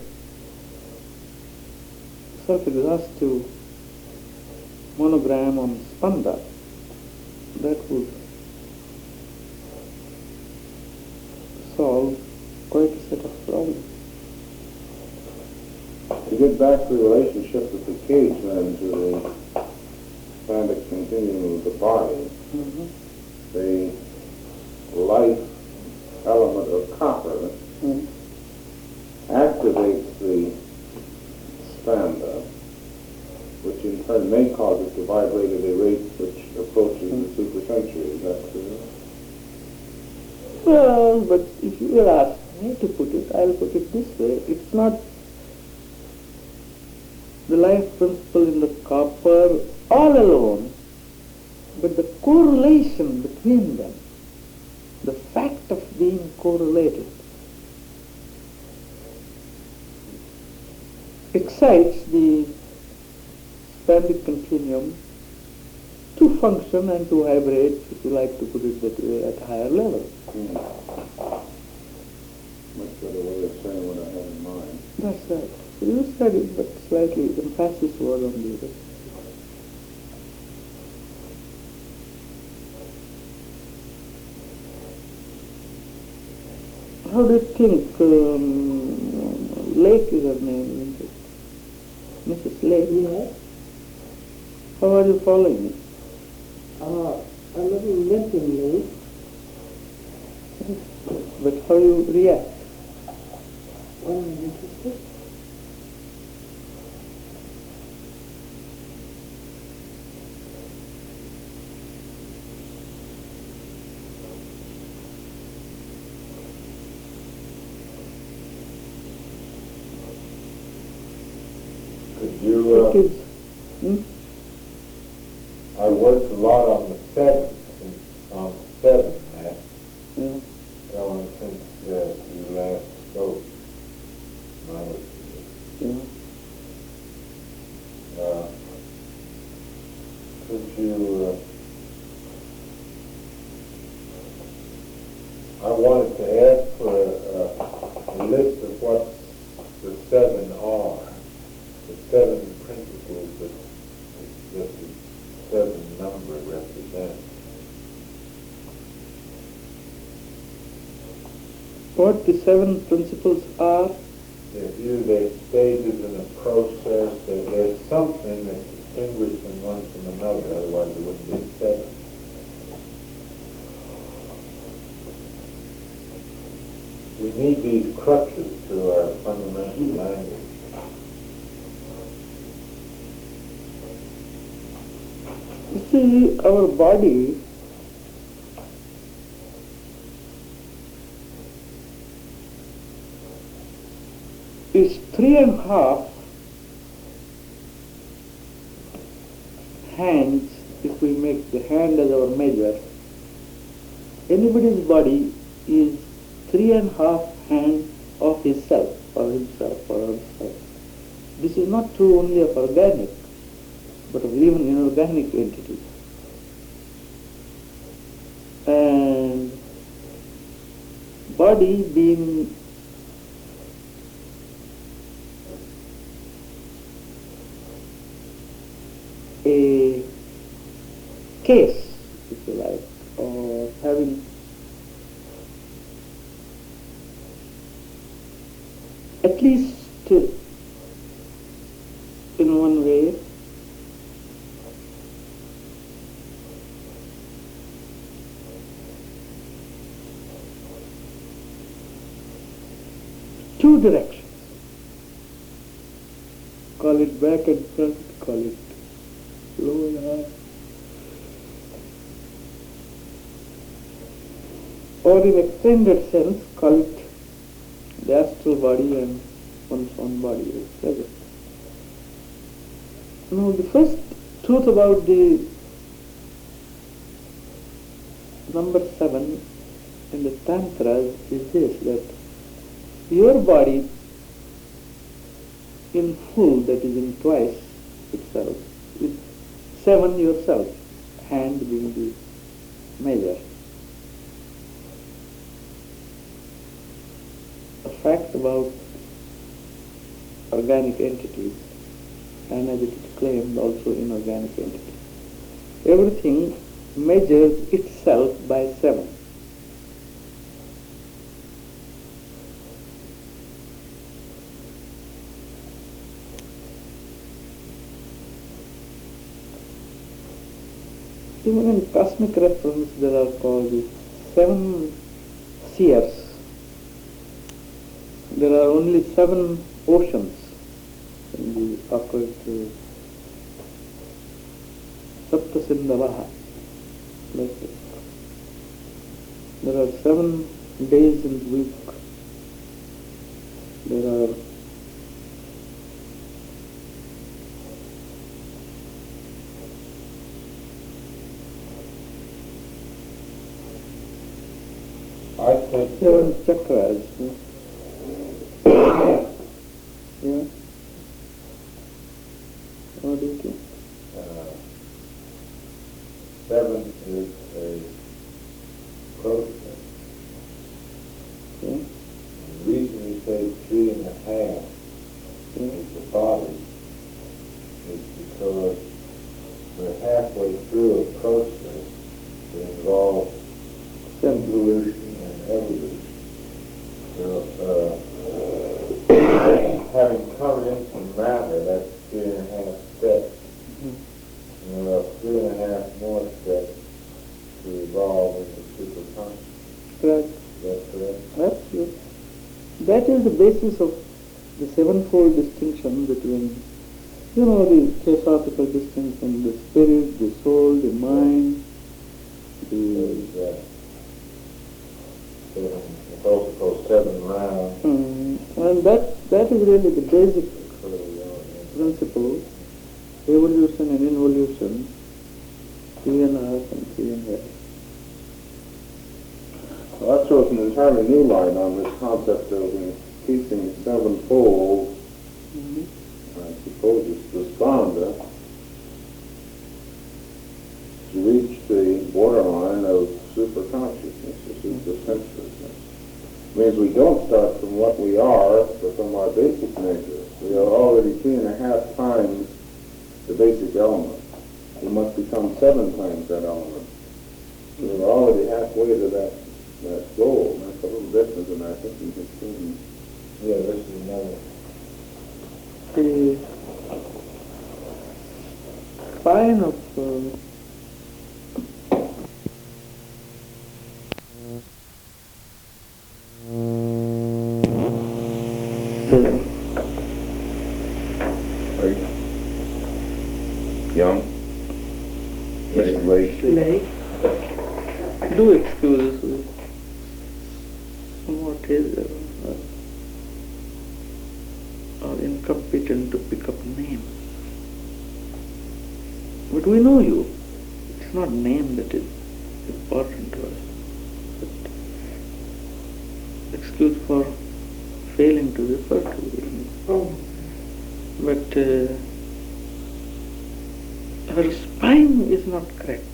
self-exhaustive monogram on spanda. That would solve quite a set of problems.
To get back to the relationship of the cage then to the spandic continuum of the body, the life element of copper activates the spanda, which in turn may cause it to vibrate at a rate which approaches the supersensory. Is that true?
Well, but if you will ask me to put it, I'll put it this way. It's not the life principle in the copper all alone, but the correlation between them, the fact of being correlated, excites the spandic continuum to function and to vibrate, if you like to put it that way, at a higher level.
Much better way of saying what I have in mind.
That's right. You said it, but slightly emphasis was on the other. How do you think, Lake is her name, isn't it? Mrs. Lake?
Yes.
How are you following it?
A little limpingly.
But how you react?
Well, I'm interested.
Could you,
It is,
I worked a lot on the seventh, Matt.
yeah.
Since you last spoke.
Yeah.
Could you, I wanted to ask for a list of what the seven are, the seven principles that the seven number represents.
What the seven principles are?
There's stages in a process, that there's something that distinguishes one from another, otherwise it wouldn't be seven. We need these crutches to our fundamental language.
You see, our body is 3.5 hands, if we make the hand as our measure. Anybody's body is 3.5 hands of himself, or himself, or herself. This is not true only of organic, but of even inorganic entities. And body being a case, if you like, or having at least in one way two directions. Call it back and front, call it low and high. Or in extended sense, call it the astral body and one's own body is present. Now the first truth about the number 7 in the Tantras is this, that your body in full, that is in twice itself, is 7 yourself, hand being the measure. A fact about organic entities, and as it is claimed also inorganic entities. Everything measures itself by 7. Even in cosmic reference there are called the 7 seers. There are only 7 oceans in the occult Sapta Sindavaha. Like it. There are 7 days in the week. There are
I think
7 chakras. Yeah.
process.
Okay.
The reason we say 3.5 is the body is because we're halfway through a process that involves evolution and evolution. So, having come into matter, that's 3.5 steps. And there are 3.5 more steps to evolve into superconsciousness.
Right.
Is that correct?
Absolutely. That is the basis of the sevenfold distinction between, the theosophical distinction, the spirit, the soul, the mind, the...
It's also called 7 rounds.
And that is really the basic principle, evolution and involution, 3.5 and 3.5.
Well, that shows an entirely new light on this concept of increasing sevenfold. I suppose it's the skanda to reach the borderline of superconsciousness, or supersensuousness. It means we don't start from what we are, but from our basic nature. We are already 3.5 times the basic element. We must become 7 times that element. So we're already halfway to that goal. That's a little different than I think you can see.
Yeah, this is another.
The spine of
Young? Mr. Lake?
Lake. Do excuse us. Somewhat are incompetent to pick up name. But we know you. It's not name that is important to us. But excuse for failing to refer to you. But her spine is not correct.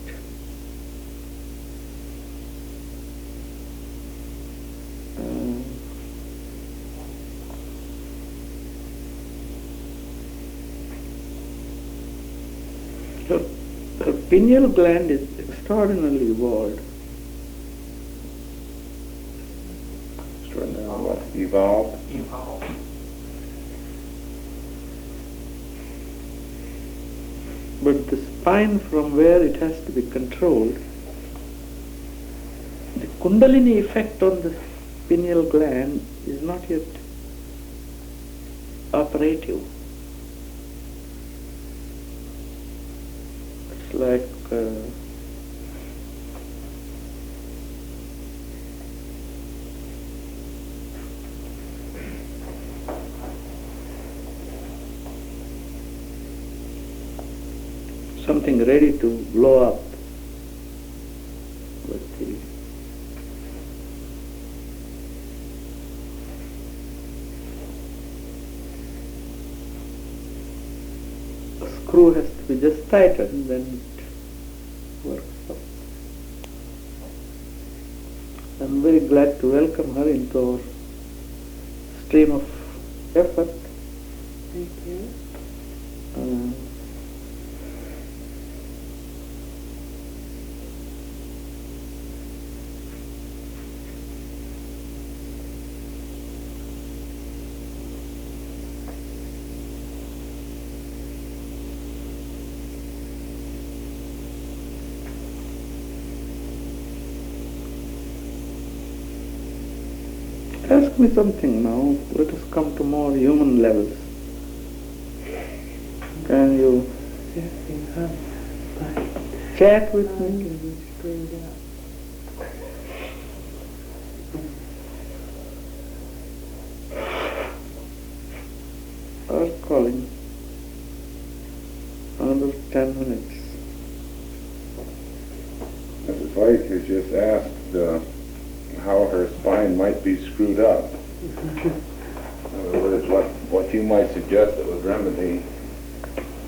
Her pineal gland is extraordinarily evolved.
Extraordinarily what? Evolved?
But the spine from where it has to be controlled, the Kundalini effect on the pineal gland is not yet operative. It's like something ready to blow up. But the screw has to be just tightened, then it works up. I'm very glad to welcome her into our stream of effort.
Thank you.
Ask me something now. Let us come to more human levels. Can you chat with me? Or calling. Another 10 minutes.
Mrs. Lake has just asked how her spine might be screwed up. In other words, what you might suggest that would remedy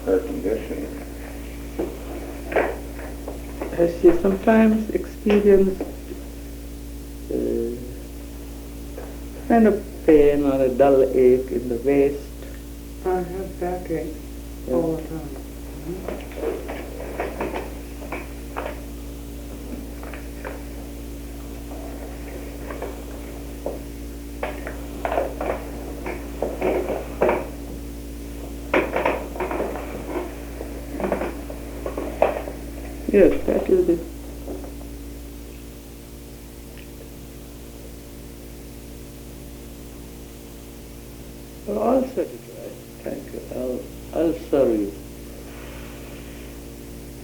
her condition.
Has she sometimes experienced kind of pain or a dull ache in the waist.
I have backache all the time.
Yes, that is the. Well, all set it right. Thank you. I'll serve you.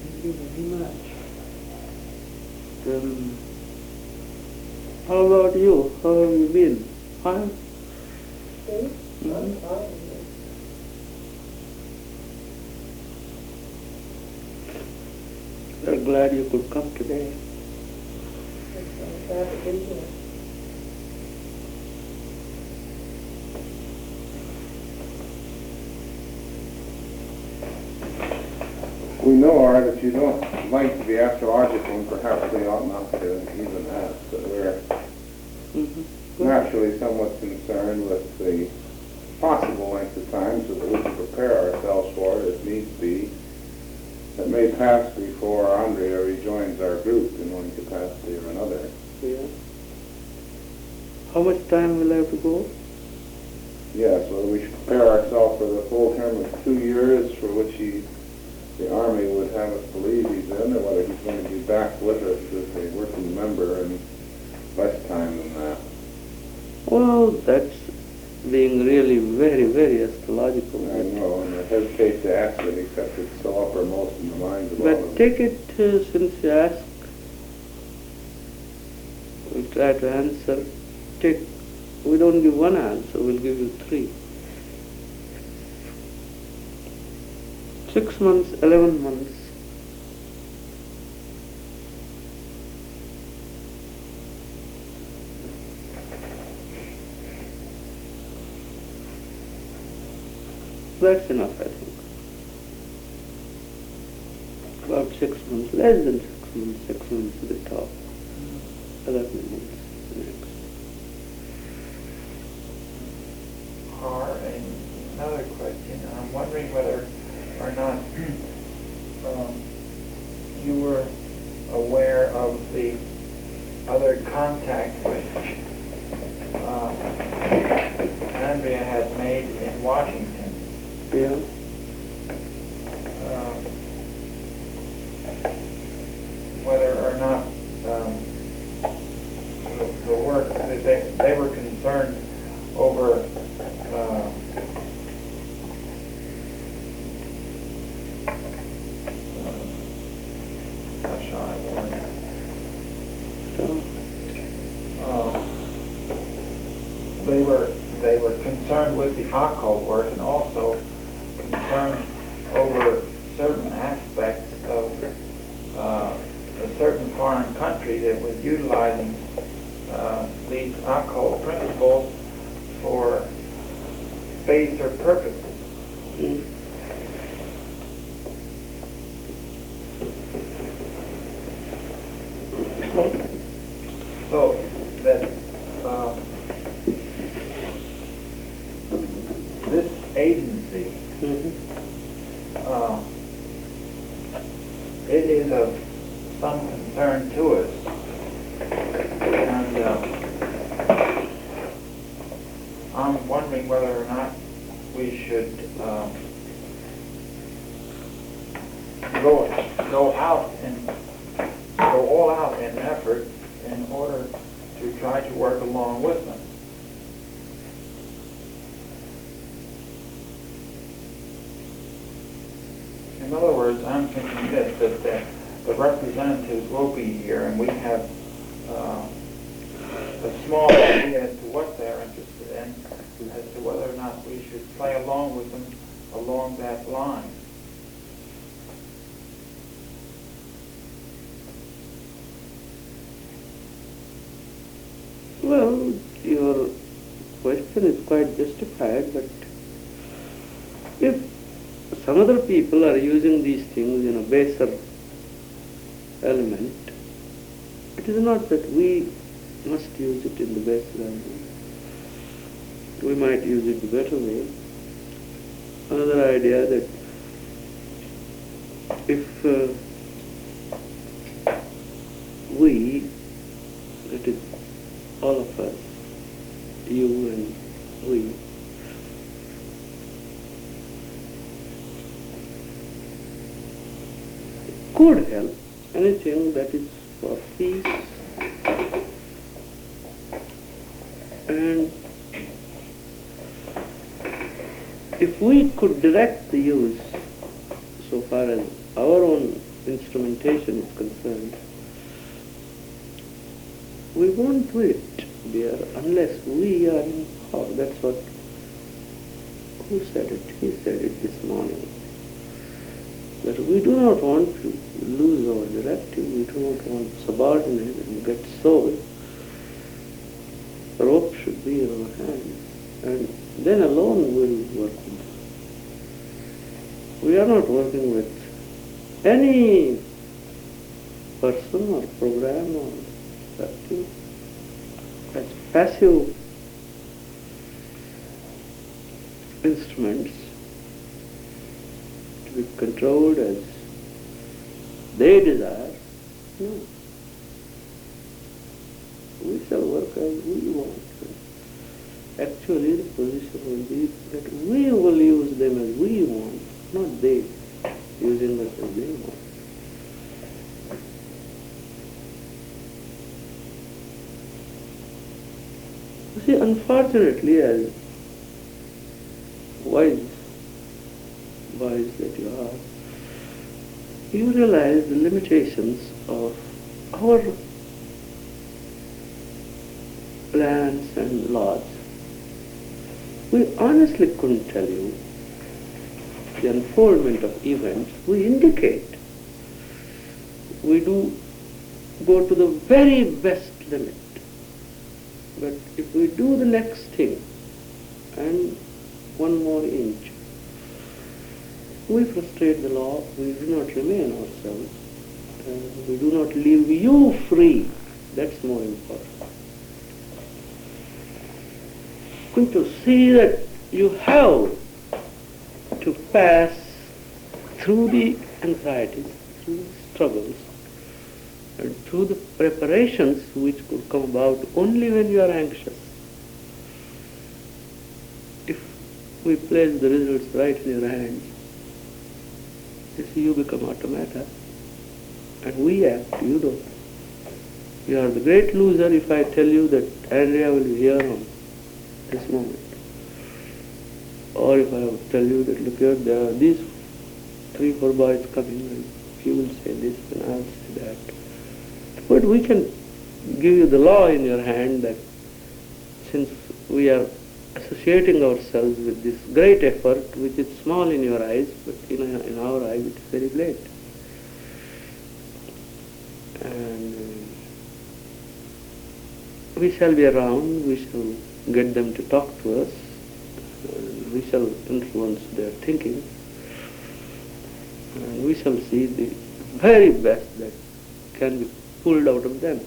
Thank you very much.
How about you? How have you been? Fine?
I'm
Mhm.
fine.
We're glad you could come today.
I'm glad to be here.
We know, Art, if you don't like to be astrological, and perhaps we ought not to even ask, but we're
Mhm.
naturally somewhat concerned with the possible length of time so that we can prepare ourselves for it if needs be. It may pass before Andrija rejoins our group in one capacity or another.
Yeah. How much time will I have to go?
Yes, well, we should prepare ourselves for the full term of 2 years for which the Army would have us believe he's in, or whether he's going to be back with us as a working member in less time than that.
Well, that's being really very, very astrological.
I know, and I hesitate to ask it except it's so uppermost in the minds of all of
But
us.
take it since you ask. We'll try to answer. We don't give one answer, we'll give you 3. 6 months, 11 months. That's enough, I think. About 6 months, less than 6 months, 6 months to the top. 11 months next.
And another question, I'm wondering whether or not you were aware of the other contact which Andrija had made in Washington.
Yeah.
Whether or not the work that they were concerned over how shall I word it? They were concerned with the occult work and also concerned over certain aspects of a certain foreign country that was utilizing these occult principles for baser purposes.
Mm.
So that this agency,
Mhm.
it is of some concern to us, and I'm wondering whether or not we should go all out in effort in order to try to work along with them. In other words, I'm thinking this, that the representatives will be here, and we have a small idea as to what they're interested in, as to whether or not we should play along with them along that line.
Well, your question is quite justified, but if some other people are using these things in a baser element, it is not that we must use it in the baser element. we might use it the better way. Another idea that if we, that is all of us, you and we, could help anything that is for peace and if we could direct the use so far as our own instrumentation is concerned, we won't do it there unless we are in power. That's what, who said it? He said it this morning. That we do not want to lose our directive, we do not want to subordinate and get sold. The rope should be in our hands, and then alone we will work with it. We are not working with any person or program or active. As passive instruments to be controlled as they desire. No. We shall work as we want. Actually, the position will be that we will use them as we want, not they using us as they want. You see, unfortunately, as wise that you are, you realize the limitations of our plans and laws. We honestly couldn't tell you the unfoldment of events. We indicate. We do go to the very best limit. But if we do the next thing and one more inch, we frustrate the law, we do not remain ourselves, and we do not leave you free. That's more important. Going to see that you have to pass through the anxieties, through the struggles, and through the preparations which could come about only when you are anxious. If we place the results right in your hands, you see, you become automata, and we act, you don't. You are the great loser if I tell you that Andrija will be here on this moment. Or if I will tell you that, look here, there are these 3-4 boys coming, and you will say this and I will say that. But we can give you the law in your hand that since we are associating ourselves with this great effort, which is small in your eyes, but in our eyes it is very great. And we shall be around, we shall get them to talk to us, we shall influence their thinking, and we shall see the very best that can be pulled out of them.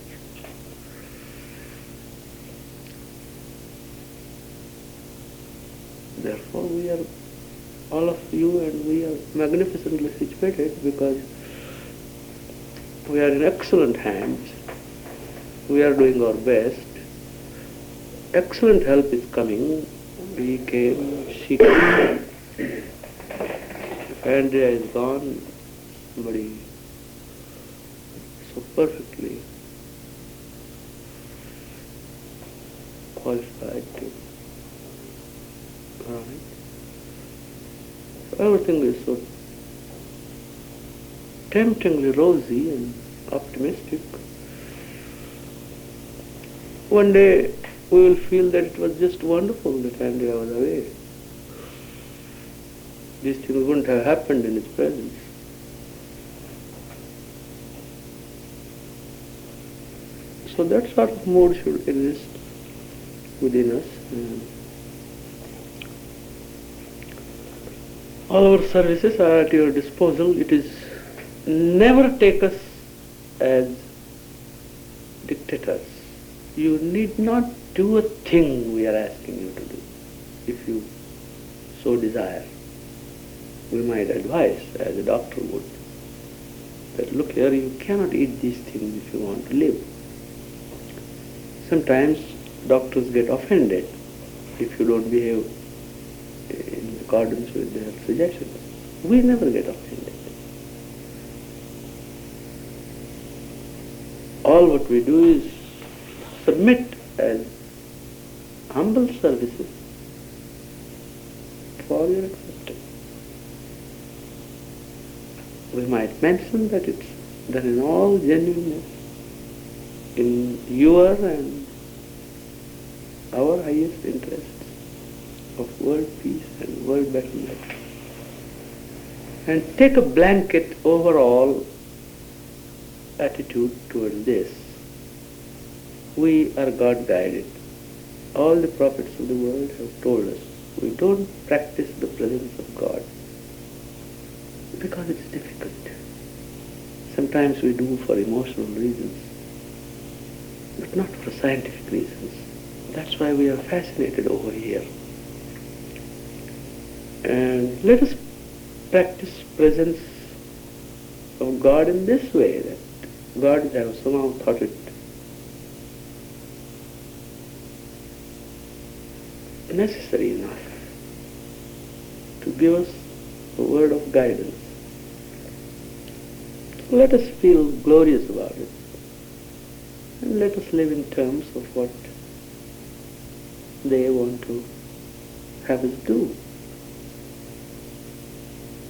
Therefore, we are, all of you and we are magnificently situated because we are in excellent hands. We are doing our best. Excellent help is coming. We came, she came. If Andrija is gone, somebody so perfectly qualified to run it. So everything is so temptingly rosy and optimistic. One day we will feel that it was just wonderful that Andrija was away. These things wouldn't have happened in his presence. So that sort of mood should exist within us. All our services are at your disposal. It is never take us as dictators. You need not do a thing we are asking you to do. if you so desire. We might advise, as a doctor would, that look here, you cannot eat these things if you want to live. Sometimes doctors get offended if you don't behave in accordance with their suggestions. We never get offended. All what we do is submit as humble services for your acceptance. We might mention that it's done in all genuineness, in your and our highest interests of world peace and world betterment. And take a blanket overall attitude towards this. We are God guided. All the prophets of the world have told us we don't practice the presence of God because it's difficult. Sometimes we do for emotional reasons, but not for scientific reasons. That's why we are fascinated over here. And let us practice presence of God in this way, that God has somehow thought it necessary enough to give us a word of guidance. So let us feel glorious about it, and let us live in terms of what they want to have us do.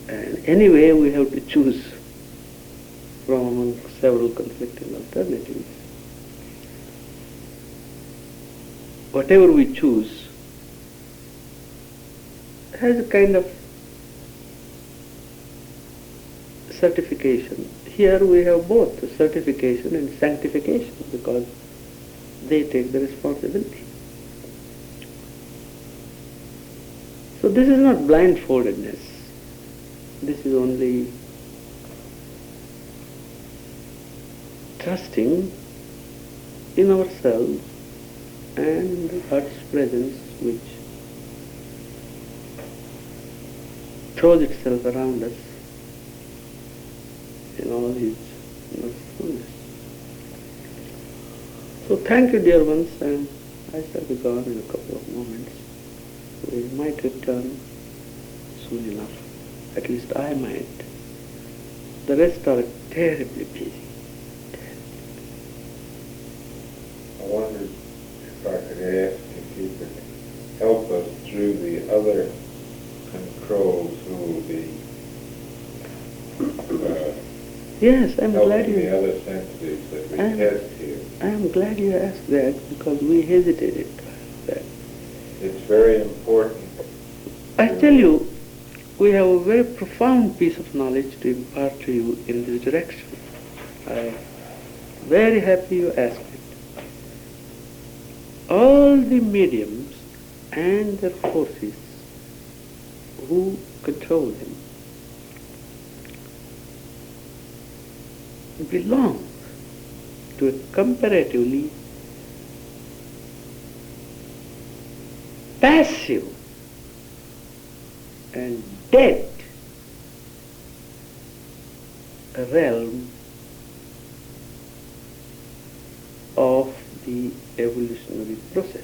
And anyway, we have to choose from among several conflicting alternatives. Whatever we choose has a kind of certification. Here we have both certification and sanctification because they take the responsibility. So this is not blindfoldedness. This is only trusting in ourselves and in the God's presence which throws itself around us in all His mercifulness. So thank you, dear ones, and I shall be gone in a couple of moments. We might return soon enough. At least I might. The rest are terribly busy.
I wondered if I could ask if you could help us through the other controls who will be
Yes, I'm glad
helping
you.
the other sensitives that we test here.
I am glad you asked that because we hesitated to ask that.
It's very important.
I tell you, we have a very profound piece of knowledge to impart to you in this direction. I am very happy you asked it. All the mediums and their forces who control them belong to a comparatively passive and dead realm of the evolutionary process.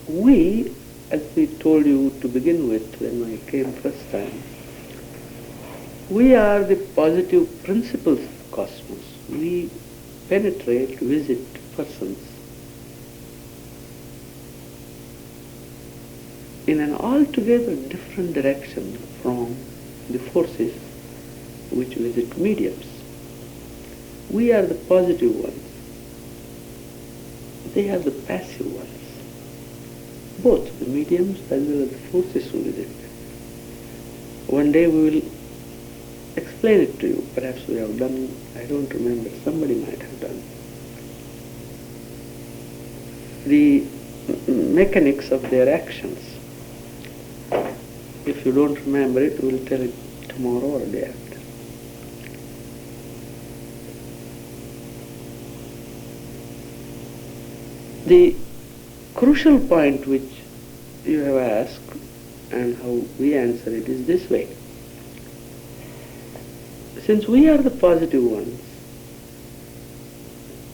We, as we told you to begin with when I came first time, we are the positive principles of cosmos. We penetrate, visit persons in an altogether different direction from the forces which visit mediums. We are the positive ones. They are the passive ones. Both the mediums as well as the forces who visit. One day we will explain it to you. Perhaps we have done, I don't remember, somebody might have done. The mechanics of their actions. If you don't remember it, we will tell it tomorrow or the day after. The crucial point which you have asked and how we answer it is this way. Since we are the positive ones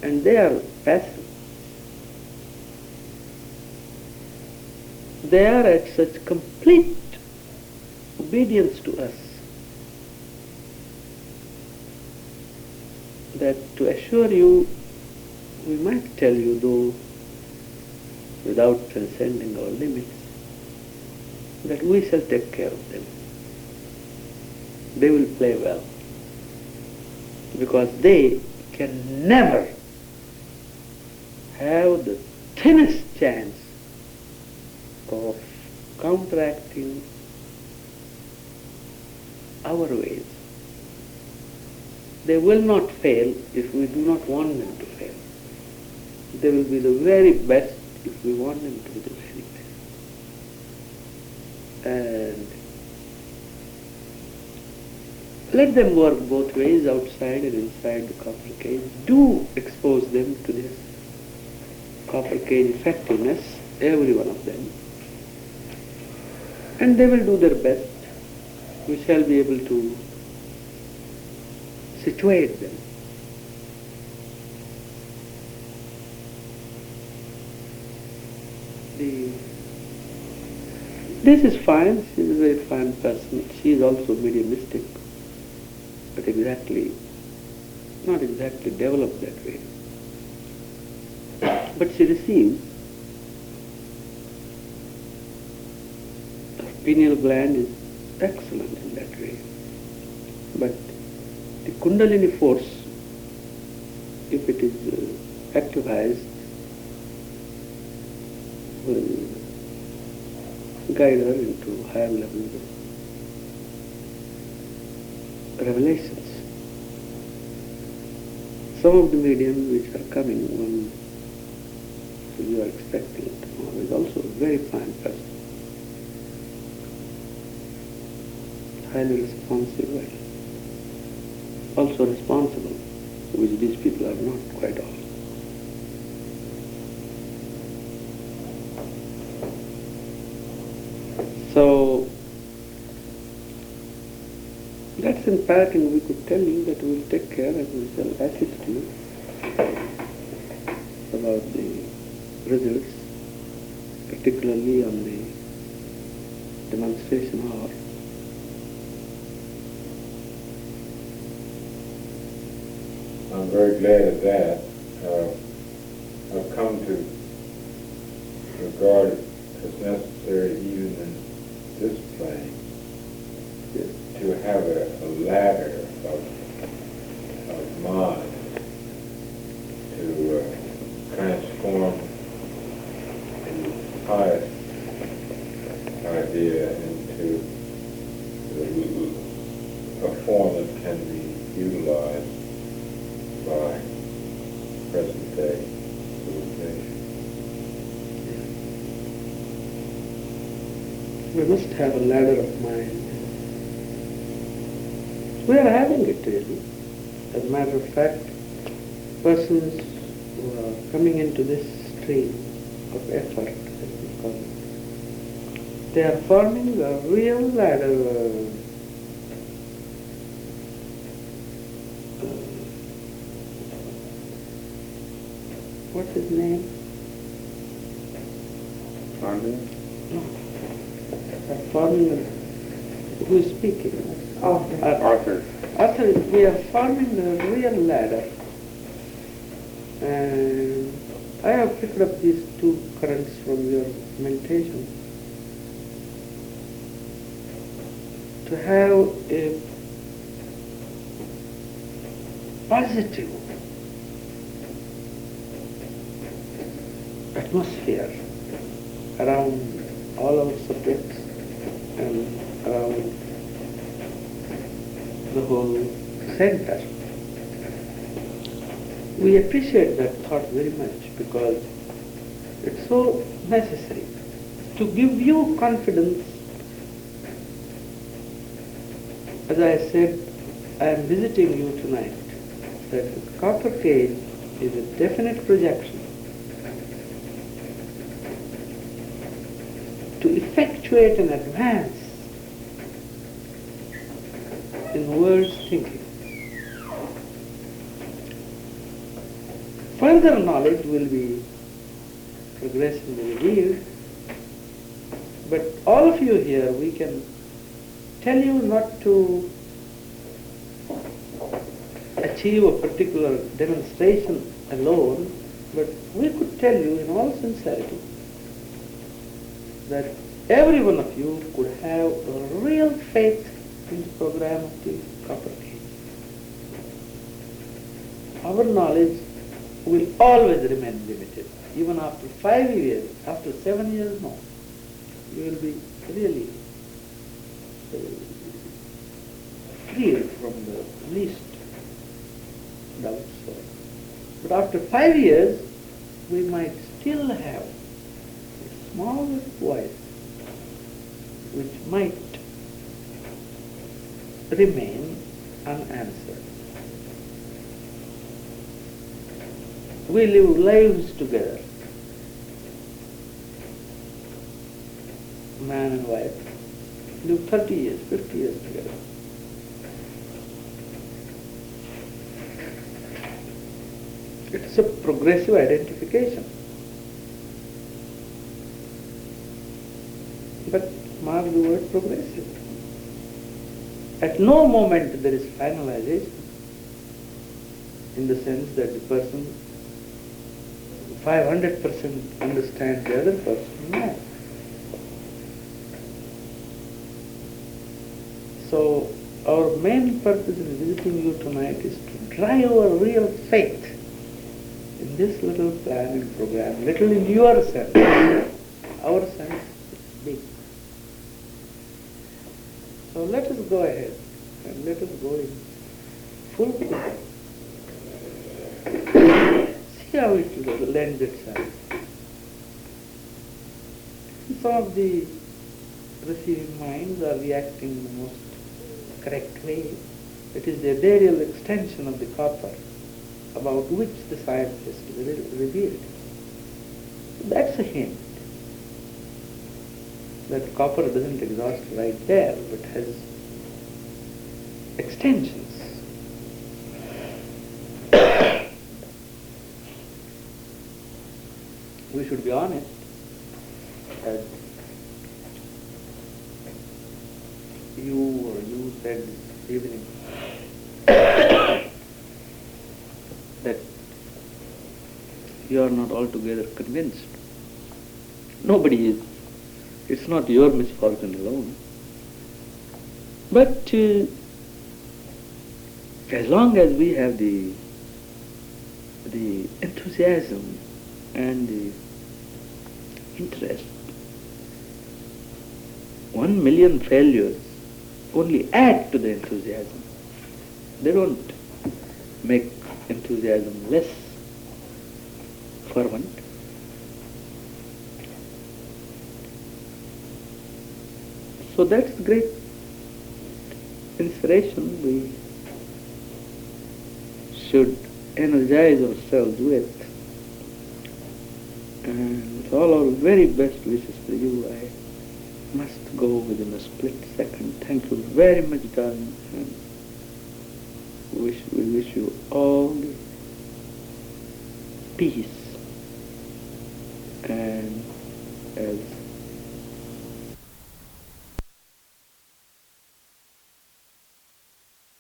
and they are passive, they are at such complete obedience to us that to assure you, we might tell you, though without transcending our limits, that we shall take care of them. They will play well, because they can never have the thinnest chance of counteracting our ways. They will not fail if we do not want them to fail. They will be the very best if we want them to be the very best. And let them work both ways, outside and inside the copper cage. Do expose them to this copper cage effectiveness, every one of them. And they will do their best. We shall be able to situate them. This is fine. She is a very fine person. She is also mediumistic, but not exactly developed that way. But she receives. Her pineal gland is excellent in that way. But the Kundalini force, if it is activized, will guide her into higher levels of revelations. Some of the mediums which are coming, one so you are expecting tomorrow, is also a very fine person, highly responsive and also responsible, which these people are not quite all. So that's in parting. We could tell you that we will take care and we shall assist you about the results, particularly on the demonstration hour.
I'm very glad of that. I've come to regard it as necessary even in this plane to have a ladder of mind to transform the highest idea into a form that can be utilized by present day civilization.
We must have a ladder of mind. We are having it really. As a matter of fact, persons who are coming into this stream of effort, as we call it, they are forming a real ladder. What's his name?
Andrija?
No. Forming who is speaking?
Arthur.
Arthur, we are forming a real ladder. And I have picked up these two currents from your meditation. To have a positive atmosphere around all our subjects and around the whole center. We appreciate that thought very much because it's so necessary to give you confidence. As I said, I am visiting you tonight, that the copper cage is a definite projection to effectuate an advance in world's thinking. Further knowledge will be progressively revealed, but all of you here, we can tell you not to achieve a particular demonstration alone, but we could tell you in all sincerity that every one of you could have a real faith in the program of the copper cage. Our knowledge will always remain limited. Even after 5 years, after 7 years, no. You will be really freed from the least doubts. But after 5 years, we might still have a small voice which might remain unanswered. We live lives together, man and wife, live 30 years, 50 years together. It's a progressive identification. But mark the word progressive. At no moment there is finalization in the sense that the person 500% understands the other person. No. So our main purpose in visiting you tonight is to drive our real faith in this little plan and program, little in your sense. Our sense is big. So let us go ahead and let us go in full flow. See how it lends itself. Some of the receiving minds are reacting in the most correct way. It is the ethereal extension of the copper about which the scientist revealed. That's a hint that copper doesn't exhaust right there, but has extensions. We should be honest that you said this evening that you are not altogether convinced. Nobody is. It's not your misfortune alone. But as long as we have the enthusiasm and the interest, 1 million failures only add to the enthusiasm. They don't make enthusiasm less fervent. So that's great inspiration we should energize ourselves with. And with all our very best wishes for you, I must go within a split second. Thank you very much, darling, and we wish you all the peace